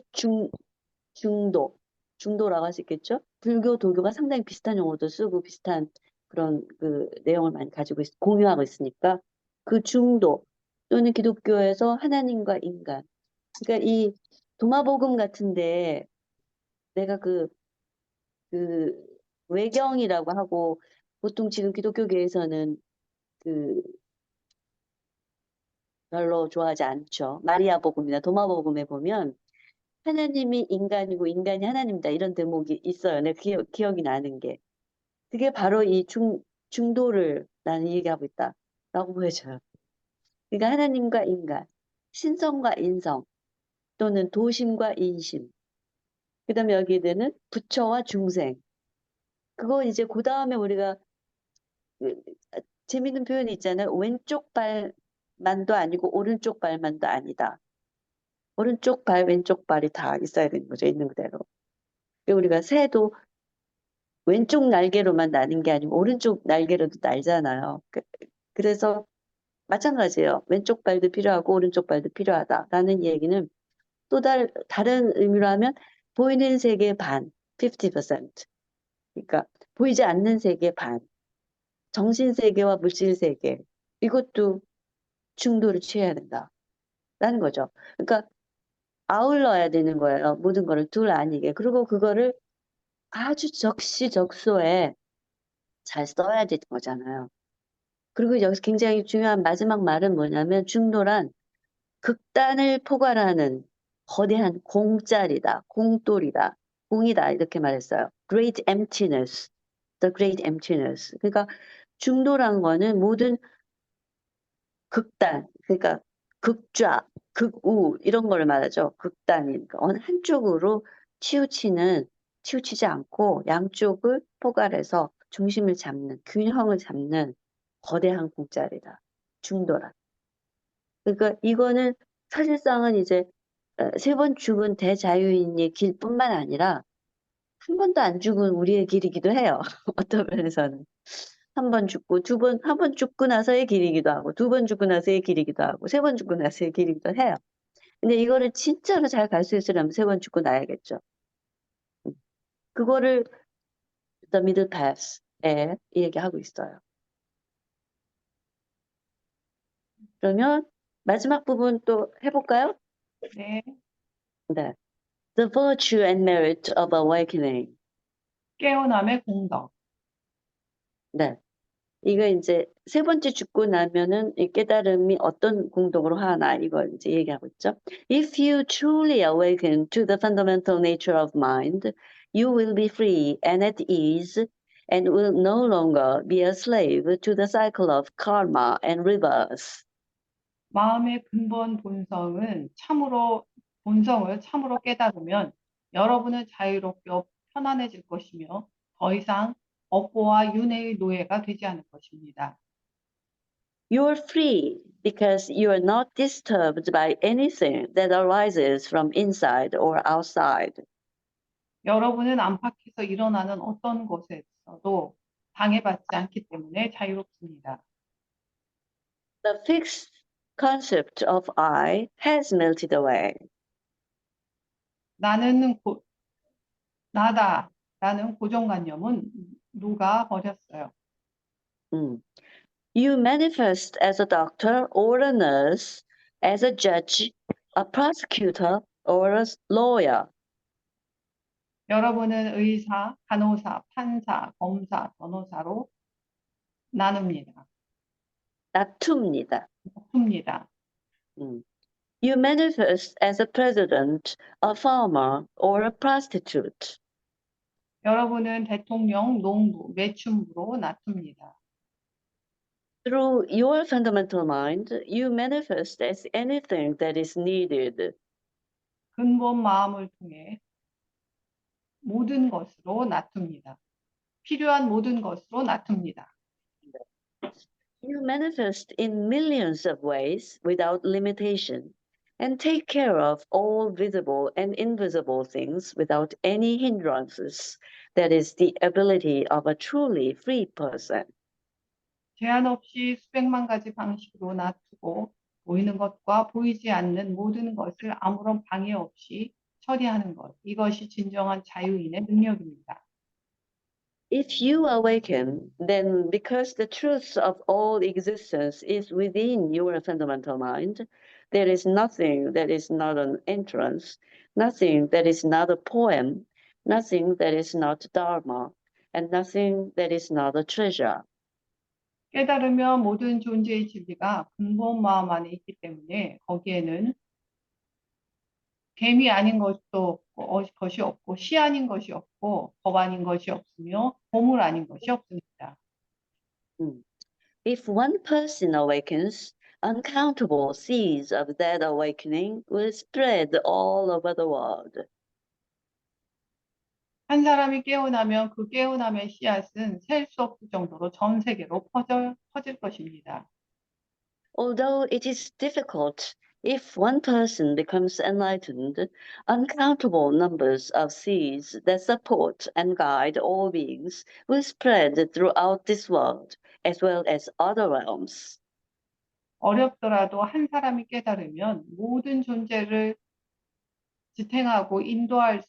중도라고 할 수 있겠죠? 불교, 도교가 상당히 비슷한 용어도 쓰고 비슷한 그런 그 내용을 많이 가지고 공유하고 있으니까 그 중도 또는 기독교에서 하나님과 인간. 그러니까 이 도마복음 같은데 내가 그 외경이라고 하고 보통 지금 기독교계에서는 그 별로 좋아하지 않죠. 마리아 복음이나 도마복음에 보면 하나님이 인간이고 인간이 하나님이다 이런 대목이 있어요. 내 기억이 나는 게. 그게 바로 이 중도를 나는 얘기하고 있다라고 보여져요. 그러니까 하나님과 인간, 신성과 인성 또는 도심과 인심. 그다음에 여기에는 부처와 중생. 그거 이제 그 다음에 우리가 그, 재밌는 표현이 있잖아요. 왼쪽 발만도 아니고 오른쪽 발만도 아니다. 오른쪽 발, 왼쪽 발이 다 있어야 되는 거죠. 있는 그대로. 우리가 새도 왼쪽 날개로만 나는 게 아니고 오른쪽 날개로도 날잖아요. 그래서 마찬가지예요. 왼쪽 발도 필요하고 오른쪽 발도 필요하다라는 얘기는 또 다른 의미로 하면 보이는 세계 반, 50%. 그러니까 보이지 않는 세계 반, 정신 세계와 물질 세계 이것도 중도를 취해야 된다라는 거죠. 그러니까 아울러야 되는 거예요. 모든 거를 둘 아니게. 그리고 그거를 아주 적시적소에 잘 써야 되는 거잖아요. 그리고 여기서 굉장히 중요한 마지막 말은 뭐냐면 중도란 극단을 포괄하는 거대한 공짜리다, 공돌이다, 공이다 이렇게 말했어요. Great emptiness, the great emptiness. 그러니까 중도란 거는 모든 극단, 그러니까 극좌, 극우 이런 걸 말하죠. 극단인 어느 한쪽으로 치우치지 않고 양쪽을 포괄해서 중심을 잡는, 균형을 잡는 거대한 공짜리다. 중도란. 그러니까 이거는 사실상은 이제 3번 죽은 대자유인의 길뿐만 아니라 한 번도 안 죽은 우리의 길이기도 해요. 어떤 면에서는. 한 번 죽고 한 번 죽고 나서의 길이기도 하고 2번 죽고 나서의 길이기도 하고 3번 죽고 나서의 길이기도 해요. 근데 이거를 진짜로 잘 갈 수 있으려면 3번 죽고 나야겠죠. 그거를 The Middle Path에 얘기하고 있어요. 그러면 마지막 부분 또 해볼까요? 네. 네. The Virtue and Merit of Awakening. 깨어남의 공덕. 네. 이거 이제 3번째 죽고 나면은 이 깨달음이 어떤 공덕으로 하나 이걸 이제 얘기하고 있죠. If you truly awaken to the fundamental nature of mind, you will be free and at ease and will no longer be a slave to the cycle of karma and rebirth. 마음의 근본 본성을 참으로 깨달으면 여러분은 자유롭고 편안해질 것이며 더 이상 업보와 윤회의 노예가 되지 않을 것입니다. You are free because you are not disturbed by anything that arises from inside or outside. 여러분은 안팎에서 일어나는 어떤 것에서도 방해받지 않기 때문에 자유롭습니다. The fixed concept of I has melted away. 나다라는 고정관념은 누가 버렸어요. 음. You manifest as a doctor or a nurse, as a judge, a prosecutor, or a lawyer. 여러분은 의사, 간호사, 판사, 검사, 변호사로 나눕니다. 나눕니다. 풉니다. You manifest as a president, a farmer, or a prostitute. 여러분은 대통령, 농부, 매춘부로 나눕니다. Through your fundamental mind, you manifest as anything that is needed. 근본 마음을 통해 모든 것으로 나눕니다. 필요한 모든 것으로 나눕니다. You manifest in millions of ways without limitation, and take care of all visible and invisible things without any hindrances. That is the ability of a truly free person. 제한 없이 수백만 가지 방식으로 나누고 보이는 것과 보이지 않는 모든 것을 아무런 방해 없이 처리하는 것. 이것이 진정한 자유인의 능력입니다. If you awaken, then because the truth of all existence is within your fundamental mind, there is nothing that is not an entrance, nothing that is not a poem, nothing that is not dharma, and nothing that is not a treasure. 깨달으면 모든 존재의 진리가 근본 마음 안에 있기 때문에 거기에는 뱀이 아닌 것도 없고, 것이 없고, 시 아닌 것이 없고, 법 아닌 것이 없으며, 보물 아닌 것이 없습니다. If one person awakens, uncountable seeds of that awakening will spread all over the world. 한 사람이 깨어나면 그 깨어남의 씨앗은 셀 수 없을 정도로 전 세계로 퍼질 것입니다. Although it is difficult, if one person becomes enlightened, uncountable numbers of seeds that support and guide all beings will spread throughout this world, as well as other realms. 어렵더라도 한 사람이 깨달으면 모든 존재를 지탱하고 인도하는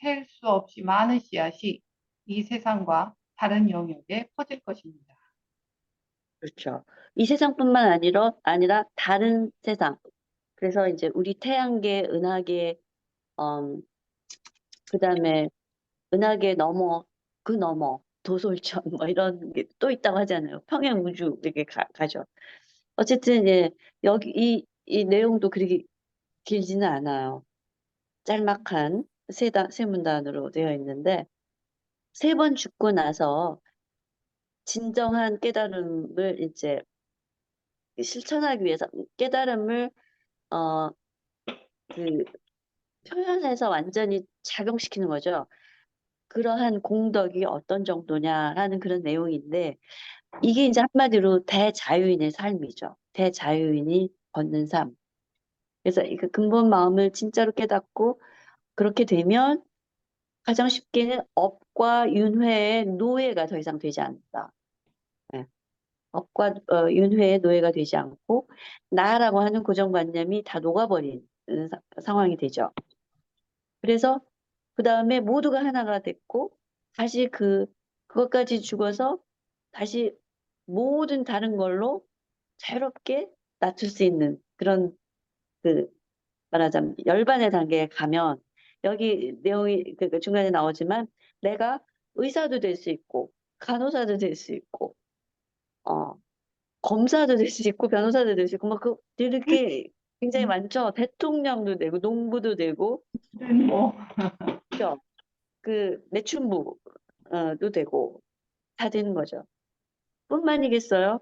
셀 수 없이 많은 씨앗이 이 세상과 다른 영역에 퍼질 것입니다. 그렇죠. 이 세상뿐만 아니라 다른 세상. 그래서 이제 우리 태양계, 은하계, 그다음에 은하계 넘어, 그 넘어, 도솔천 뭐 이런 게 또 있다고 하잖아요. 평행 우주 이렇게 가죠. 어쨌든 예, 여기 이 내용도 그렇게 길지는 않아요. 짤막한 세 문단으로 되어 있는데 세 번 죽고 나서 진정한 깨달음을 이제 실천하기 위해서 깨달음을 그 표현해서 완전히 작용시키는 거죠. 그러한 공덕이 어떤 정도냐라는 그런 내용인데 이게 이제 한마디로 대자유인의 삶이죠. 대자유인이 걷는 삶. 그래서 이 근본 마음을 진짜로 깨닫고 그렇게 되면 가장 쉽게는 업과 윤회의 노예가 더 이상 되지 않는다. 네. 업과 윤회의 노예가 되지 않고 나라고 하는 고정관념이 다 녹아버린 상황이 되죠. 그래서 그 다음에 모두가 하나가 됐고 다시 그것까지 죽어서 다시 모든 다른 걸로 자유롭게 낮출 수 있는 그런 말하자면 열반의 단계에 가면 여기 내용이 중간에 나오지만 내가 의사도 될 수 있고 간호사도 될 수 있고 검사도 될 수 있고 변호사도 될 수 있고 막 이렇게 굉장히 많죠. 대통령도 되고 농부도 되고 뭐 그죠? 매춘부도 되고 다 되는 거죠. 뿐만이겠어요?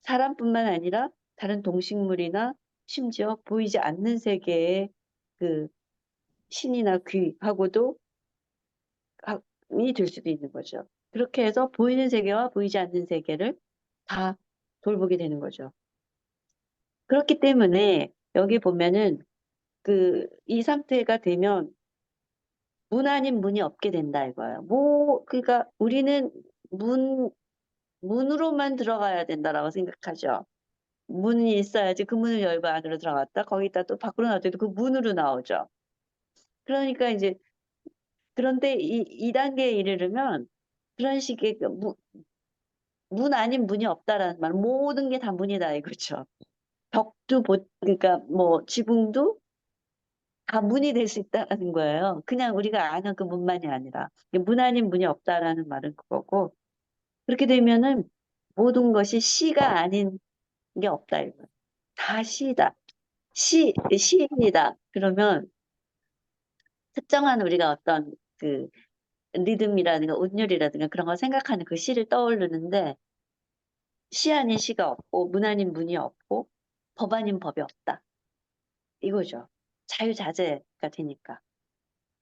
사람뿐만 아니라 다른 동식물이나 심지어 보이지 않는 세계의 신이나 귀하고도 이 될 수도 있는 거죠. 그렇게 해서 보이는 세계와 보이지 않는 세계를 다 돌보게 되는 거죠. 그렇기 때문에 여기 보면은 이 상태가 되면 문 아닌 문이 없게 된다 이거예요. 그러니까 우리는 문으로만 들어가야 된다라고 생각하죠. 문이 있어야지 그 문을 열고 안으로 들어갔다. 거기다 또 밖으로 나올 때도 그 문으로 나오죠. 그러니까 이제 그런데 이 단계에 이르르면 그런 식의 문 아닌 문이 없다라는 말, 모든 게 다 문이다 이거죠. 벽도 그러니까 뭐 지붕도 다 문이 될 수 있다는 거예요. 그냥 우리가 아는 그 문만이 아니라 문 아닌 문이 없다라는 말은 그거고 그렇게 되면은 모든 것이 시가 아닌 게 없다 이거. 다 시다. 시입니다. 그러면 특정한 우리가 어떤 그 리듬이라든가 운율이라든가 그런 걸 생각하는 그 시를 떠오르는데 시 아닌 시가 없고 문 아닌 문이 없고 법 아닌 법이 없다. 이거죠. 자유자재가 되니까.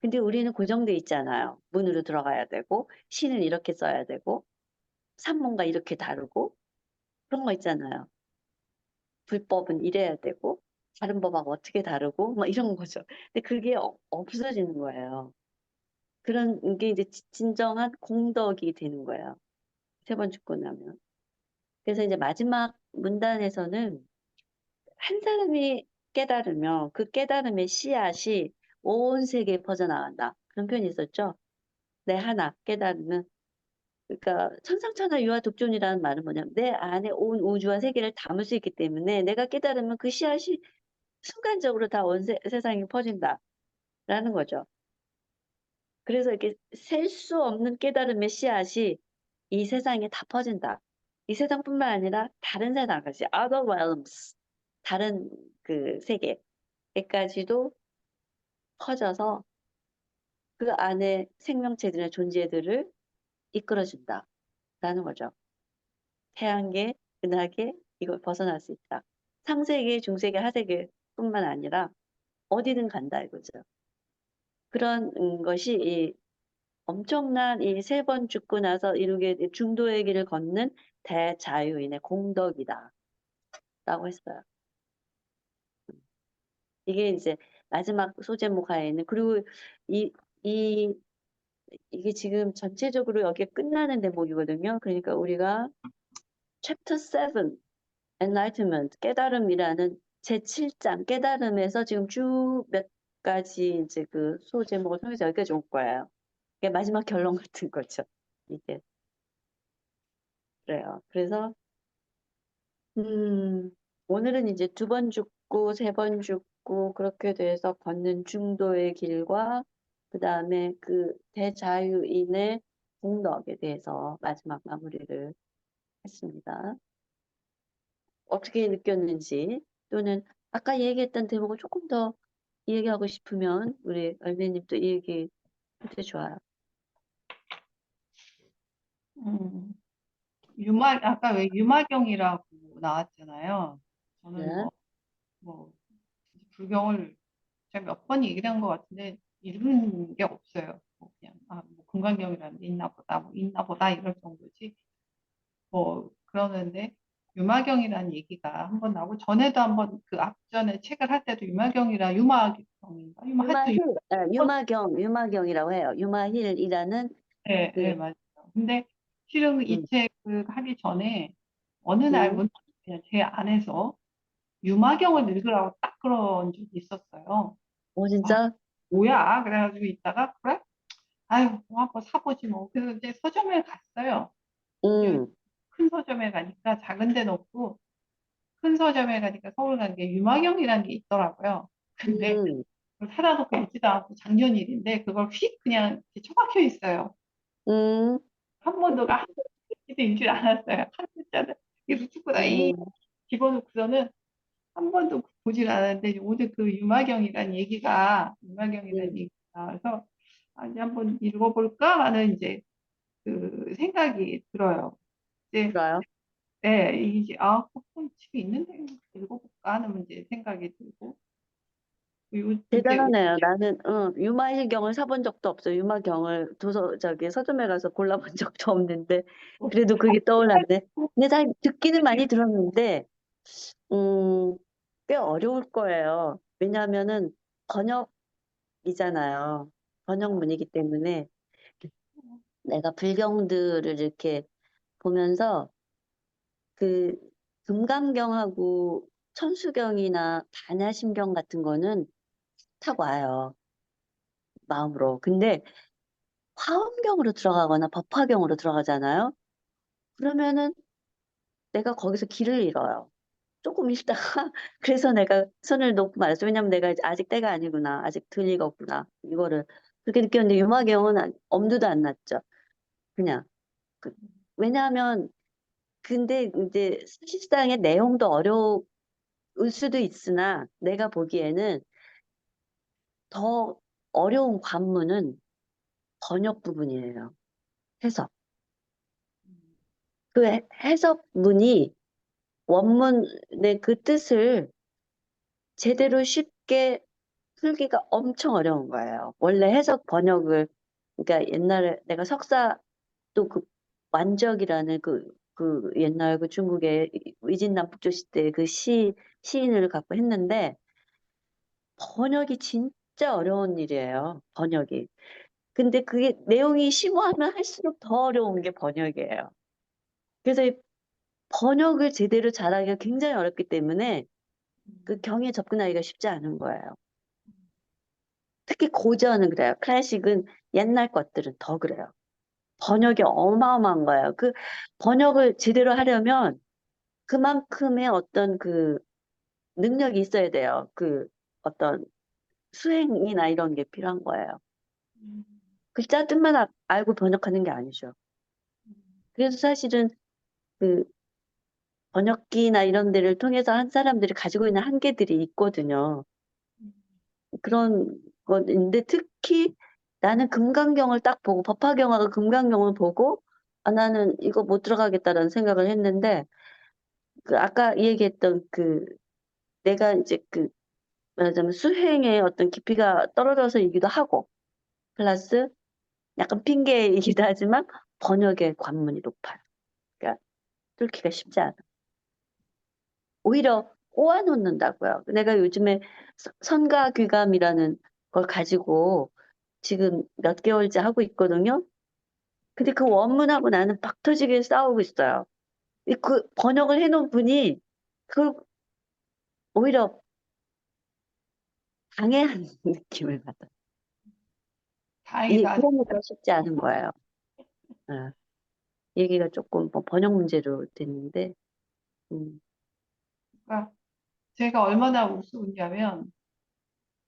근데 우리는 고정돼 있잖아요. 문으로 들어가야 되고 시는 이렇게 써야 되고 산문가 이렇게 다루고 그런 거 있잖아요. 불법은 이래야 되고 다른 법하고 어떻게 다르고 뭐 이런 거죠. 근데 그게 없어지는 거예요. 그런 게 이제 진정한 공덕이 되는 거예요. 세 번 죽고 나면. 그래서 이제 마지막 문단에서는 한 사람이 깨달으면 그 깨달음의 씨앗이 온 세계에 퍼져나간다. 그런 표현이 있었죠. 내 하나 깨달으면 그러니까 천상천하 유아독존이라는 말은 뭐냐면 내 안에 온 우주와 세계를 담을 수 있기 때문에 내가 깨달으면 그 씨앗이 순간적으로 다 온 세상에 퍼진다라는 거죠. 그래서 이렇게 셀 수 없는 깨달음의 씨앗이 이 세상에 다 퍼진다. 이 세상뿐만 아니라 다른 세상까지, other realms, 다른 그 세계에까지도 퍼져서 그 안에 생명체들의 존재들을 이끌어준다라는 거죠. 태양계, 은하계 이걸 벗어날 수 있다. 상세계, 중세계, 하세계뿐만 아니라 어디든 간다 이거죠. 그런 것이 이 엄청난 이 세 번 죽고 나서 이루게 된 중도의 길을 걷는 대자유인의 공덕이다. 라고 했어요. 이게 이제 마지막 소제목 하에 있는 그리고 이, 이, 이게 지금 전체적으로 여기에 끝나는 대목이거든요. 그러니까 우리가 챕터 7 Enlightenment 깨달음이라는 제7장 깨달음에서 지금 쭉 몇 가지 이제 그 소제목을 통해서 여기까지 올 거예요. 이게 마지막 결론 같은 거죠. 이게 그래요. 그래서 오늘은 이제 두 번 죽고 세 번 죽고 그렇게 돼서 걷는 중도의 길과 그 다음에 그 대자유인의 공덕에 대해서 마지막 마무리를 했습니다. 어떻게 느꼈는지 또는 아까 얘기했던 대목을 조금 더 얘기하고 싶으면 우리 얼매님 또 이 얘기 해도 좋아요. 음, 아까 왜 유마경이라고 나왔잖아요. 저는 네. 뭐, 불경을 제가 몇 번 얘기를 한 것 같은데, 읽은 게 없어요. 뭐 그냥, 뭐 금강경이라는 게 있나 보다, 이럴 정도지. 뭐, 그러는데, 유마경이라는 얘기가 한번 나오고, 전에도 한번 그 앞전에 책을 할 때도 유마경인가? 하여튼, 유마힐, 유마경이라고 해요. 유마힐이라는 네, 네, 그, 맞아요. 근데 실은 이 음, 책을 하기 전에 어느 날 음, 그냥 제 안에서 유마경을 읽으라고 딱 그런 적이 있었어요. 아, 진짜? 뭐야? 그래가지고 있다가, 그래? 아유, 뭐 한번 사보지 뭐. 그래서 이제 서점에 갔어요. 이제 음, 큰 서점에 가니까 작은 데는 없고, 큰 서점에 가니까 서울 가는 게 유마경이라는 게 있더라고요. 근데 음, 그걸 사다 놓고 읽지도 않고 작년 일인데, 그걸 휙 그냥 이렇게 처박혀 있어요. 음, 한 번도 한 글씨도 읽질 않았어요. 한 글자를. 이렇게 쭉 이 음, 집어넣고서는 한 번도 보질 않았는데 오늘 그 유마경이라는 음, 얘기가 나와서 이제 한번 읽어볼까 하는 이제 그 생각이 들어요. 이제 좋아요. 네, 이제 집에 있는데 읽어볼까 하는 이제 생각이 들고 그리고 이제 대단하네요. 나는 유마일경을 사본 적도 없어요. 유마경을 서점에 가서 골라본 적도 없는데 그래도 그게 떠올랐네. 근데 다 듣기는 많이 들었는데 음, 꽤 어려울 거예요. 왜냐하면은 번역이잖아요. 번역문이기 때문에 내가 불경들을 이렇게 보면서 그 금강경하고 천수경이나 반야심경 같은 거는 탁 와요. 마음으로. 근데 화엄경으로 들어가거나 법화경으로 들어가잖아요. 그러면은 내가 거기서 길을 잃어요. 조금 읽다가 그래서 내가 손을 놓고 말았죠. 왜냐면 내가 이제 '아직 때가 아니구나. 아직 덜 익었구나.' 이거를 그렇게 느꼈는데 유마경은 엄두도 안 났죠. 그냥 그 왜냐하면 근데 인제 사실상의 내용도 어려울 수도 있으나 내가 보기에는 더 어려운 관문은 번역 부분이에요, 해석. 그 해석문이 원문의 그 뜻을 제대로 쉽게 풀기가 엄청 어려운 거예요. 원래 해석 번역을 그러니까 옛날에 내가 석사 또 그 완적이라는 그 옛날 그 중국의 위진남북조 시대 그 시인을 갖고 했는데 번역이 진짜 어려운 일이에요, 번역이. 근데 그게 내용이 심오하면 할수록 더 어려운 게 번역이에요. 그래서 이 번역을 제대로 잘하기가 굉장히 어렵기 때문에 그 경에 접근하기가 쉽지 않은 거예요. 특히 고전은 그래요. 클래식은 옛날 것들은 더 그래요. 번역이 어마어마한 거예요. 그 번역을 제대로 하려면 그만큼의 어떤 그 능력이 있어야 돼요. 그 어떤 수행이나 이런 게 필요한 거예요. 글자 뜻만 알고 번역하는 게 아니죠. 그래서 사실은 그 번역기나 이런 데를 통해서 한 사람들이 가지고 있는 한계들이 있거든요. 그런 건데 특히 나는 금강경을 딱 보고 법화경하고 금강경을 보고 '아 나는 이거 못 들어가겠다.'라는 생각을 했는데 그 아까 얘기했던 그 내가 인제 그 말하자면 수행의 어떤 깊이가 떨어져서이기도 하고 플러스 약간 핑계이기도 하지만 번역의 관문이 높아요. 그러니까 뚫기가 쉽지 않아. 오히려 꼬아 놓는다고요. 내가 요즘에 선가귀감이라는 걸 가지고 지금 몇 개월째 하고 있거든요. 근데 그 원문하고 나는 박 터지게 싸우고 있어요. 이 그 번역을 해 놓은 분이 그걸 오히려 방해하는 느낌을 받아요. 다행이다. 그러니까 쉽지 않은 거예요. 예. 얘기가 쪼끔 뭐 번역 문제로 됐는데 음. 그러니까 제가 얼마나 우스웠냐면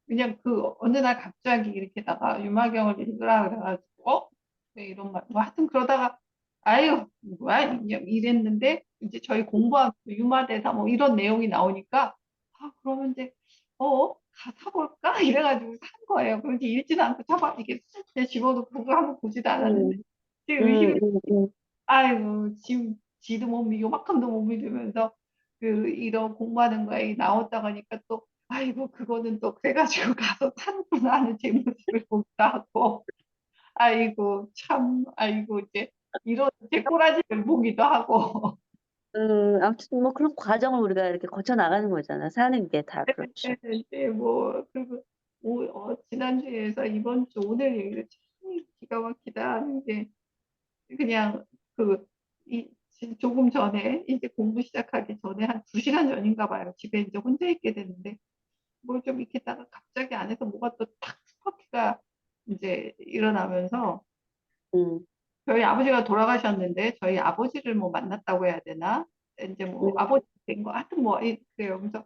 그냥 그 어느 날 갑자기 이렇게다가 유마경을 읽으라 그래 가지고 왜 이런 말 뭐 하여튼 그러다가 '아유 뭐야?' 이랬는데 이제 저희 공부한 그 유마대사 뭐 이런 내용이 나오니까 '아 그러면 이제 사 볼까?' 이래 가지고 산 거예요. 그런데 읽지도 않고 이렇게 쓱 그냥 집어넣고 그거 한번 보지도 않았는데 음. 제 의식을 음. 아이고 지금 지도 못 믿고 요만큼도 못 믿으면서 그 이런 공부하는 거에 나왔다고 하니까 또 '아이고 그거는 또 그래 가지고 가서 샀구나.' 하는 제 모습을 보기도 하고 아이고 참 아이고 이제 이런 제 꼬라지를 보기도 하고 아무튼 뭐 그런 과정을 우리가 이렇게 거쳐 나가는 거잖아. 사는 게 다 그렇죠. 이제 뭐 그리고 지난주에서 이번 주 오늘 얘기가 참 기가 막히다 하는 게 그냥 그 조금 전에 이제 공부 시작하기 전에 한 2시간 전인가 봐요. 집에 인제 혼자 있게 됐는데 뭘 좀 이렇게 있다가 갑자기 안에서 뭐가 또 탁 스파크가 인제 일어나면서 음. 저희 아버지가 돌아가셨는데 저희 아버지를 뭐 만났다고 해야 되나? 인제 뭐 음. 아버지 된 거 하여튼 뭐 그래요. 그래서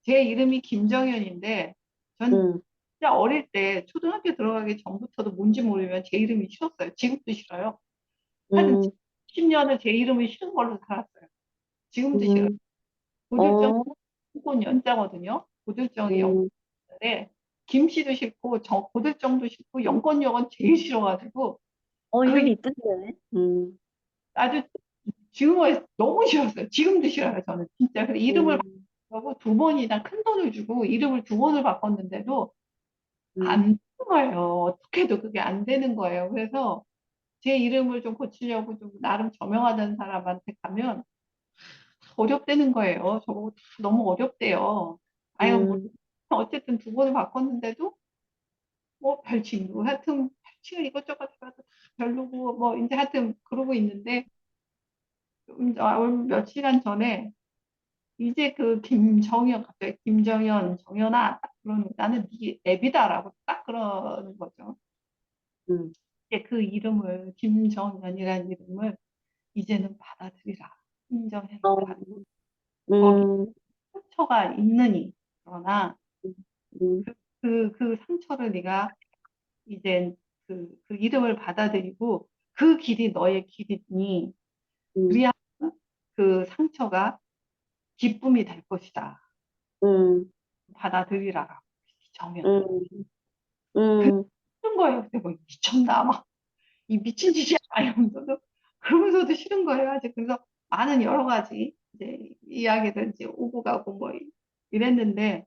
제 이름이 김정현인데 전 음. 진짜 어릴 때 초등학교 들어가기 전부터도 뭔지 모르면 제 이름이 싫었어요. 지금도 싫어요. 하여튼 음. 10 년을 제 이름이 싫은 걸로 살았어요. 지금도 싫어요. 음. 고들정 어. 무조건 연자거든요. 고들정이 음. 영자인데 김씨도 싫고 고들정도 싫고 영권역은 제일 싫어 가지고 그 이름이 이쁜데. 아주 지금은 너무 싫었어요. 지금도 싫어요 저는 진짜. 근데 이름을 음. 바꾸고 2 번이나 큰돈을 주고 이름을 2 번을 바꿨는데도 안 음. 되는 거예요. 어떻게 해도 그게 안 되는 거예요. 그래서 제 이름을 좀 고치려고 좀 나름 저명하던 사람한테 가면 어렵다는 거예요. 저보고 다 너무 어렵대요. 아유 뭐 음. 어쨌든 2 번을 바꿨는데도 뭐 별칭도 하여튼 별칭을 이것저것 해 봐도 다 별로고 뭐 인제 하여튼 그러고 있는데 얼 며칠간 전에 이제 그 김정현 갑자기 "김정현, 정현아." 딱 그러는 "나는 네 애비다."라고 딱 그러는 거죠. 음. 이제 그 이름을 김정현이라는 이름을 이제는 받아들이라. 인정해라. 어, 거기 음, 상처가 있느니. 그러나 음, 그 상처를 네가 이제 그 이름을 받아들이고 그 길이 너의 길이니 음, 그래야 그 상처가 기쁨이 될 것이다. 음, 받아들이라. 정해놓고. 음, 음, 싫은 거예요. 그때 뭐 미쳤나 막 이 미친 짓이야 그러면서도 싫은 거예요. 아직 그래서 많은 여러 가지 이제 이야기들 이제 오고 가고 뭐 이랬는데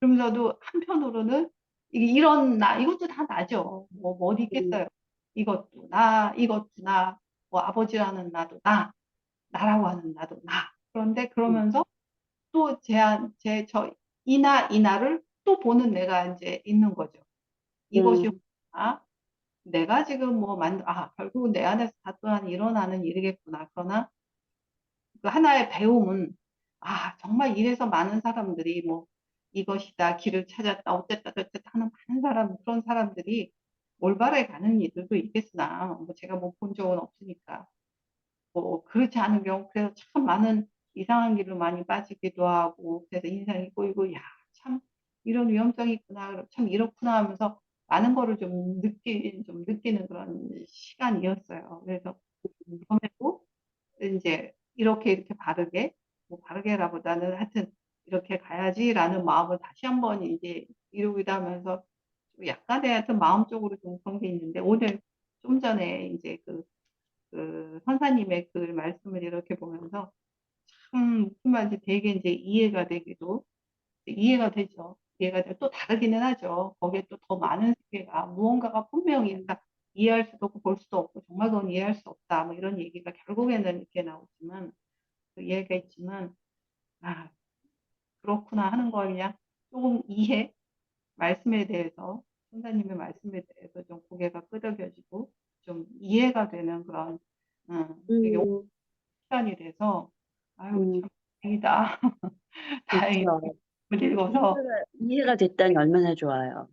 그러면서도 한편으로는 이런 나 이것도 다 나죠. 뭐 어디 음, 있겠어요. 이것도 나, 뭐 아버지라는 나도 나라고 하는 나도 나. 그런데 음, 그러면서 또 이나를 또 보는 내가 이제 있는 거죠. 이것이 음, 나, 내가 지금 뭐 결국은 내 안에서 다 또한 일어나는 일이겠구나. 그러나 그 하나의 배움은 정말 이래서 많은 사람들이 뭐 이것이다, 길을 찾았다, 어쨌다, 저쨌다 하는 많은 그런 사람들이 올바르게 가는 이들도 있겠으나, 뭐 제가 뭐 본 적은 없으니까. 뭐 그렇지 않은 경우, 그래서 참 많은 이상한 길로 많이 빠지기도 하고, 그래서 인상이 꼬이고, 야, 참 이런 위험성이 있구나, 참 이렇구나 하면서 많은 거를 좀 느끼는 그런 시간이었어요. 그래서 그럼에도 이제 이렇게 바르게, 뭐 바르게라보다는 하여튼 이렇게 가야지라는 마음을 다시 한번 이제 이루기도 하면서 좀 약간의 하여튼 마음적으로 좀 그런 게 있는데 오늘 좀 전에 이제 그 선사님의 그 말씀을 이렇게 보면서 참 무슨 말인지 되게 이제 이해가 되죠. 이해가 돼. 또 다르기는 하죠. 거기에 또 더 많은 세계가 무언가가 분명히 그러니까 이해할 수도 없고 볼 수도 없고 정말 그건 이해할 수 없다. 뭐 이런 얘기가 결국에는 이렇게 나오지만 그 이해가 있지만 아 그렇구나 하는 걸 그냥 조금 말씀에 대해서 선생님의 말씀에 대해서 좀 고개가 끄덕여지고 좀 이해가 되는 그런 되게 오랜 음, 시간이 돼서 아유 음, 참 다행이다. 다행이다. 그렇죠. 읽어서 이해가 됐다니 얼마나 좋아요.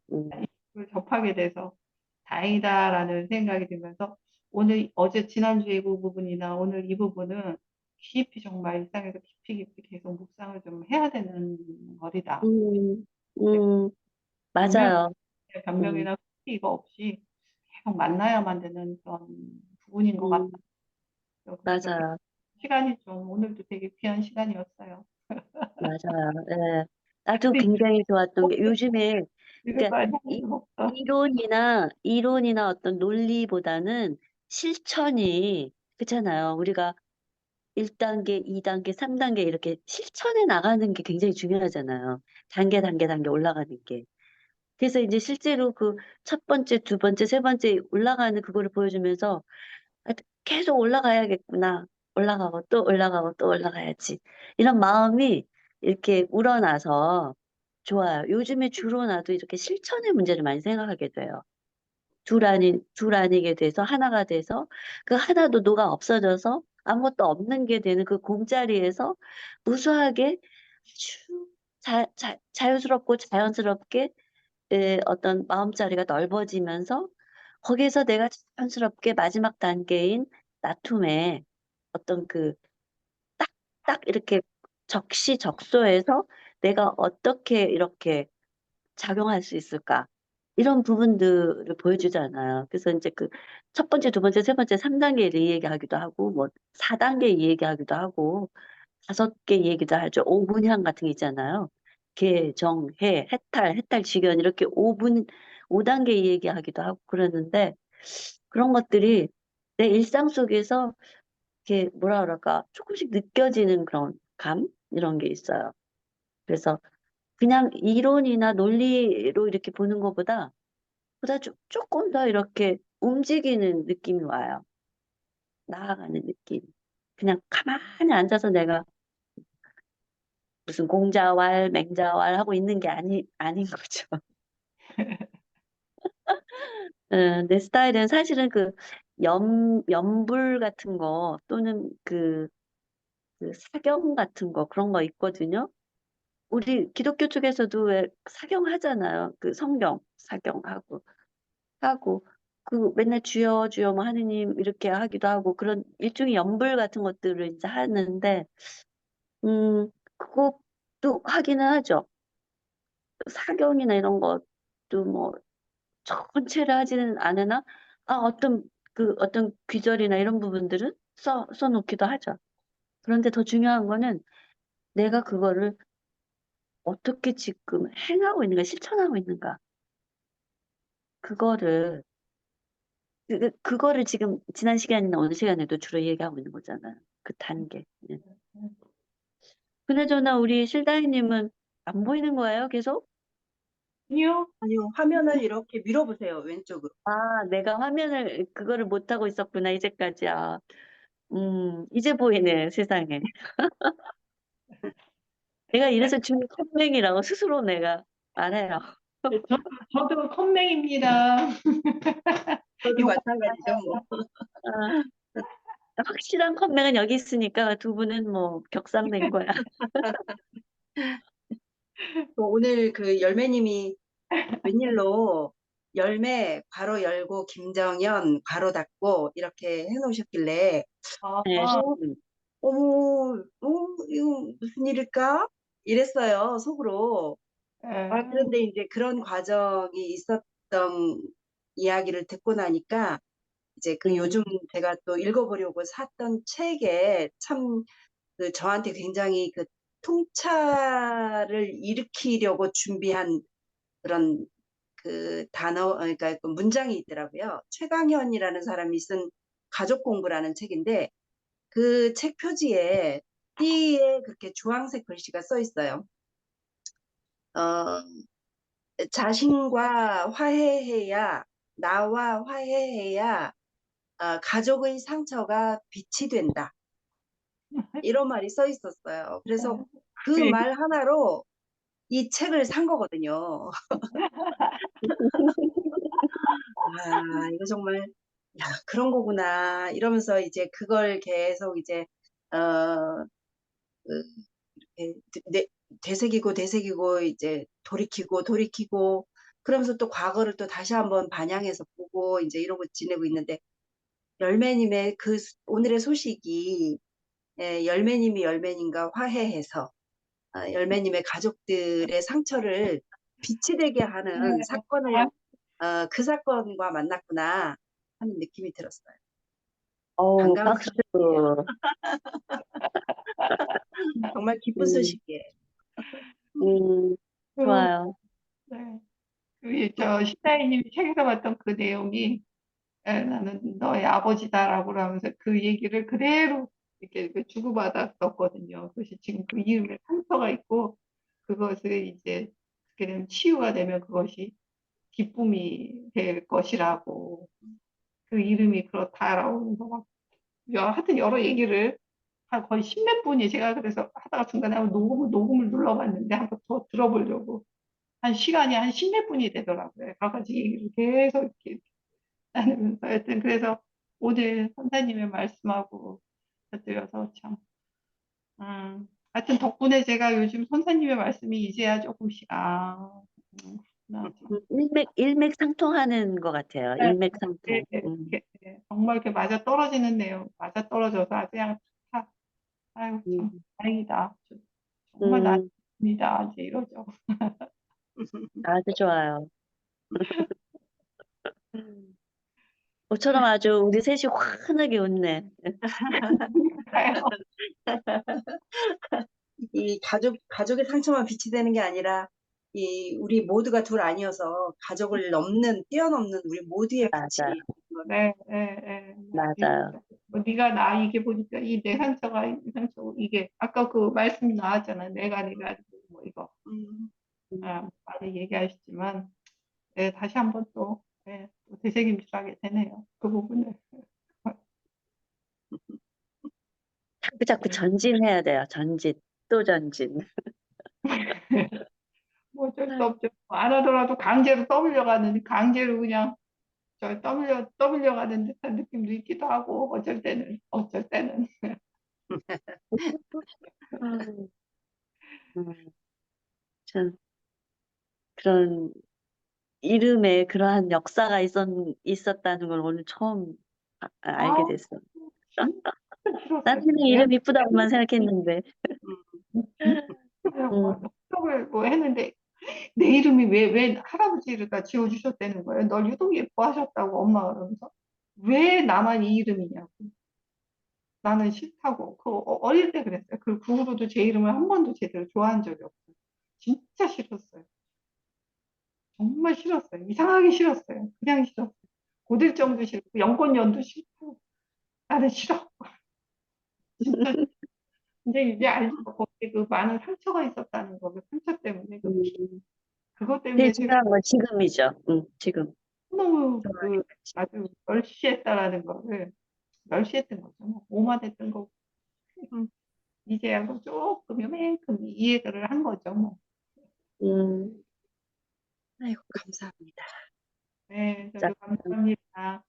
이걸 접하게 돼서 다행이다라는 생각이 들면서 어제 지난주에 이 부분이나 오늘 이 부분은 깊이 정말 일상에서 깊이 계속 묵상을 좀 해야 되는 거리다. 음, 음, 변명, 맞아요. 음, 변명이나 이거 없이 계속 만나야만 되는 그런 부분인 것 같다. 음, 그래서 맞아요. 시간이 좀 오늘도 되게 귀한 시간이었어요. 맞아요. 예. 나도 굉장히 좋았던 게 요즘에 이럴 그러니까 거 아니야. 이론이나 어떤 논리보다는 실천이 그렇잖아요. 우리가 1단계, 2단계, 3단계 이렇게 실천해 나가는 게 굉장히 중요하잖아요. 단계 올라가는 게. 그래서 이제 실제로 그 첫 번째, 두 번째, 세 번째 올라가는 그거를 보여주면서 계속 올라가야겠구나. 올라가고 또 올라가고 또 올라가야지. 이런 마음이 이렇게 우러나서 좋아요. 요즘에 주로 나도 이렇게 실천의 문제를 많이 생각하게 돼요. 둘 아니게 돼서 하나가 돼서 그 하나도 녹아 없어져서 아무것도 없는 게 되는 그 공자리에서 무수하게 아주 자유스럽고 자연스럽게 어떤 마음자리가 넓어지면서 거기에서 내가 자연스럽게 마지막 단계인 나툼에 어떤 그 딱 이렇게 적시적소해서 내가 어떻게 이렇게 작용할 수 있을까? 이런 부분들을 보여주잖아요. 그래서 이제 그 첫 번째, 두 번째, 세 번째, 3단계 이 얘기하기도 하고, 뭐 4단계 이 얘기하기도 하고, 5개 얘기도 하죠. 5분향 같은 게 있잖아요. 해탈, 직연 이렇게 5단계 얘기하기도 하고 그러는데 그런 것들이 내 일상 속에서 이렇게 뭐라 그럴까 조금씩 느껴지는 그런 감 이런 게 있어요. 그래서 그냥 이론이나 논리로 이렇게 보는 것보다 조금 더 이렇게 움직이는 느낌이 와요. 나아가는 느낌. 그냥 가만히 앉아서 내가 무슨 공자왈, 맹자왈 하고 있는 게 아닌 거죠. 내 스타일은 사실은 그 연불 같은 거 또는 그 사경 같은 거 그런 거 있거든요. 우리 기독교 쪽에서도 왜 사경 하잖아요. 그 성경 사경하고 하고 그 맨날 주여 주여 뭐 하느님 이렇게 하기도 하고 그런 일종의 연불 같은 것들을 이제 하는데 그것도 하기는 하죠. 사경이나 이런 것도 뭐 전체를 하지는 않으나 어떤 귀절이나 이런 부분들은 써놓기도 하죠. 그런데 더 중요한 거는 내가 그거를 어떻게 지금 행하고 있는가, 실천하고 있는가. 그거를 그거를 지금 지난 시간이나 오늘 시간에도 주로 얘기하고 있는 거잖아요. 그 단계. 예. 그나저나 우리 실다이님은 안 보이는 거예요, 계속? 아니요. 아니요, 화면을 이렇게 밀어보세요, 왼쪽으로. 아, 내가 화면을 그거를 못 하고 있었구나, 이제까지야. 이제 보이네, 세상에. 내가 이래서 중이 컴맹이라고 스스로 내가 말해요. 네, 저도 컴맹입니다. 저도 요거 마찬가지죠, 뭐. 아, 확실한 컴맹은 여기 있으니까 두 분은 뭐 격상된 거야. 오늘 그 열매님이 웬일로 열매 괄호 열고 김정연 괄호 닫고 이렇게 해놓으셨길래 아, 네. 어, 어머, 이거 무슨 일일까? 이랬어요, 속으로. 그런데 이제 그런 과정이 있었던 이야기를 듣고 나니까 이제 그 음, 요즘 제가 또 읽어보려고 샀던 책에 참 그 저한테 굉장히 그 통찰을 일으키려고 준비한 그런 그 그러니까 그 문장이 있더라고요. 최강현이라는 사람이 쓴 가족 공부라는 책인데 그 책 표지에 띠에 그렇게 주황색 글씨가 써 있어요. 어, 자신과 화해해야, 나와 화해해야 가족의 상처가 빛이 된다. 이런 말이 써 있었어요. 그래서 그 그 말 하나로 이 책을 산 거거든요. 이거 정말, 야, 그런 거구나. 이러면서 이제 그걸 계속 이제, 어, 그, 이렇게 되새기고 이제 돌이키고 그러면서 또 과거를 또 다시 한번 반향해서 보고 이제 이러고 지내고 있는데 열매님의 오늘의 소식이 열매님이 열매님과 화해해서 열매님의 가족들의 상처를 빛이 되게 하는 사건을 그 사건과 만났구나 하는 느낌이 들었어요. 어우, 반가운 박수. 소식이에요. 정말 기쁜 음, 소식이에요. 음, 그, 좋아요. 네. 저 시다이님이 책에서 봤던 그 내용이 나는 너의 아버지다라고 하면서 그 얘기를 그대로 이렇게 주고받았었거든요. 그것이 지금 그 이름에 상처가 있고 그것을 이제 그렇게 되면 치유가 되면 그것이 기쁨이 될 것이라고 그 이름이 그렇다라고 해서 막 하여튼 여러 얘기를 한 거의 십몇 분이 제가 그래서 하다가 중간에 한번 녹음을 눌러봤는데 한번 더 들어보려고 한 시간이 한 십몇 분이 되더라고요. 여러 가지 얘기를 계속 이렇게 나누면서 하여튼 그래서 오늘 선생님의 말씀하고 곁들여서 참 하여튼 덕분에 제가 요즘 선생님의 말씀이 이제야 조금씩 그렇구나 참. 일맥상통하는 것 같아요. 네, 일맥상통. 네, 정말 이렇게 맞아 떨어지는 내용 맞아 떨어져서 아주 그냥 다 아유 참 음, 다행이다. 정말 음, 나입니다 이제 이러죠. 아주 좋아요. 모처럼 아주 우리 셋이 환하게 웃네. 이 가족의 상처만 빛이 되는 게 아니라 우리 모두가 둘 아니어서 가족을 뛰어넘는 우리 모두의 맞아요. 빛이 네, 네, 네. 맞아요. 뭐 네가 나 이게 보니까 이 내 상처가 이 상처고 이게 아까 그 말씀이 나왔잖아. 내가 뭐 이거 음, 음, 많이 얘기하셨지만 네, 다시 한번 또 되새김질하게 되네요. 그 부분을. 자꾸 전진해야 돼요. 전진. 또 전진. 뭐 어쩔 수 없죠. 안 하더라도 강제로 떠밀려가는 강제로 그냥 떠밀려가는 듯한 느낌도 있기도 하고 어쩔 때는 음, 음, 참, 그런 이름에 그러한 역사가 있었다는 걸 오늘 처음 알게 아, 됐어. 진짜 싫었어요. 난 그냥 왜? 이름 이쁘다고만 생각했는데. 그냥 음, 막 협박을 뭐 했는데 내 이름이 왜 할아버지가 지어주셨다는 거예요. 널 유독 예뻐하셨다고 엄마가 그러면서 왜 나만 이 이름이냐고. 나는 싫다고. 어릴 때 그랬어요. 그 후로도 제 이름을 한 번도 제대로 좋아한 적이 없어요. 진짜 싫었어요. 정말 싫었어요. 이상하게 싫었어요. 그냥 싫었어요. 고들정도 싫고 연꽃연도 싫고 나는 싫어. 진짜 근데 이제 알죠. 거기에 그 많은 상처가 있었다는 거, 그 상처 때문에 그것 제일 때문에 제가 중요한 건 지금이죠. 지금. 너무 아주 멸시했다라는 거를 멸시했던 거죠. 뭐 오만했던 거고 음, 이제야 뭐 조금 요만큼 이해를 한 거죠. 뭐. 음, 아이고, 감사합니다. 네, 자, 저도 감사합니다.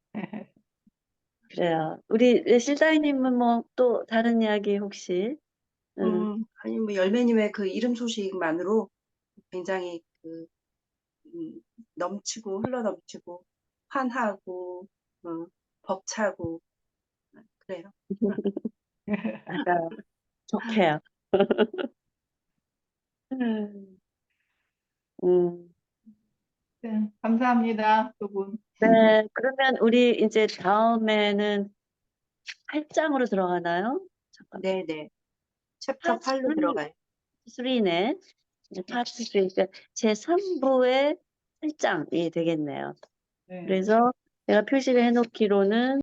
그래요. 우리 실다이님은 뭐 또 다른 이야기 혹시? 아니, 뭐, 열매님의 그 이름 소식만으로 굉장히 넘치고, 흘러 넘치고, 환하고, 벅차고, 그래요. 맞아요. 좋게요. 음, 네, 감사합니다, 두 분. 네, 그러면 우리 이제 다음에는 8장으로 들어가나요? 잠깐. 네네. 챕터 파트 8로 들어가요. 3네. 파트 3. 그러니까 제 3부의 8장이 되겠네요. 네. 그래서 내가 표시를 해놓기로는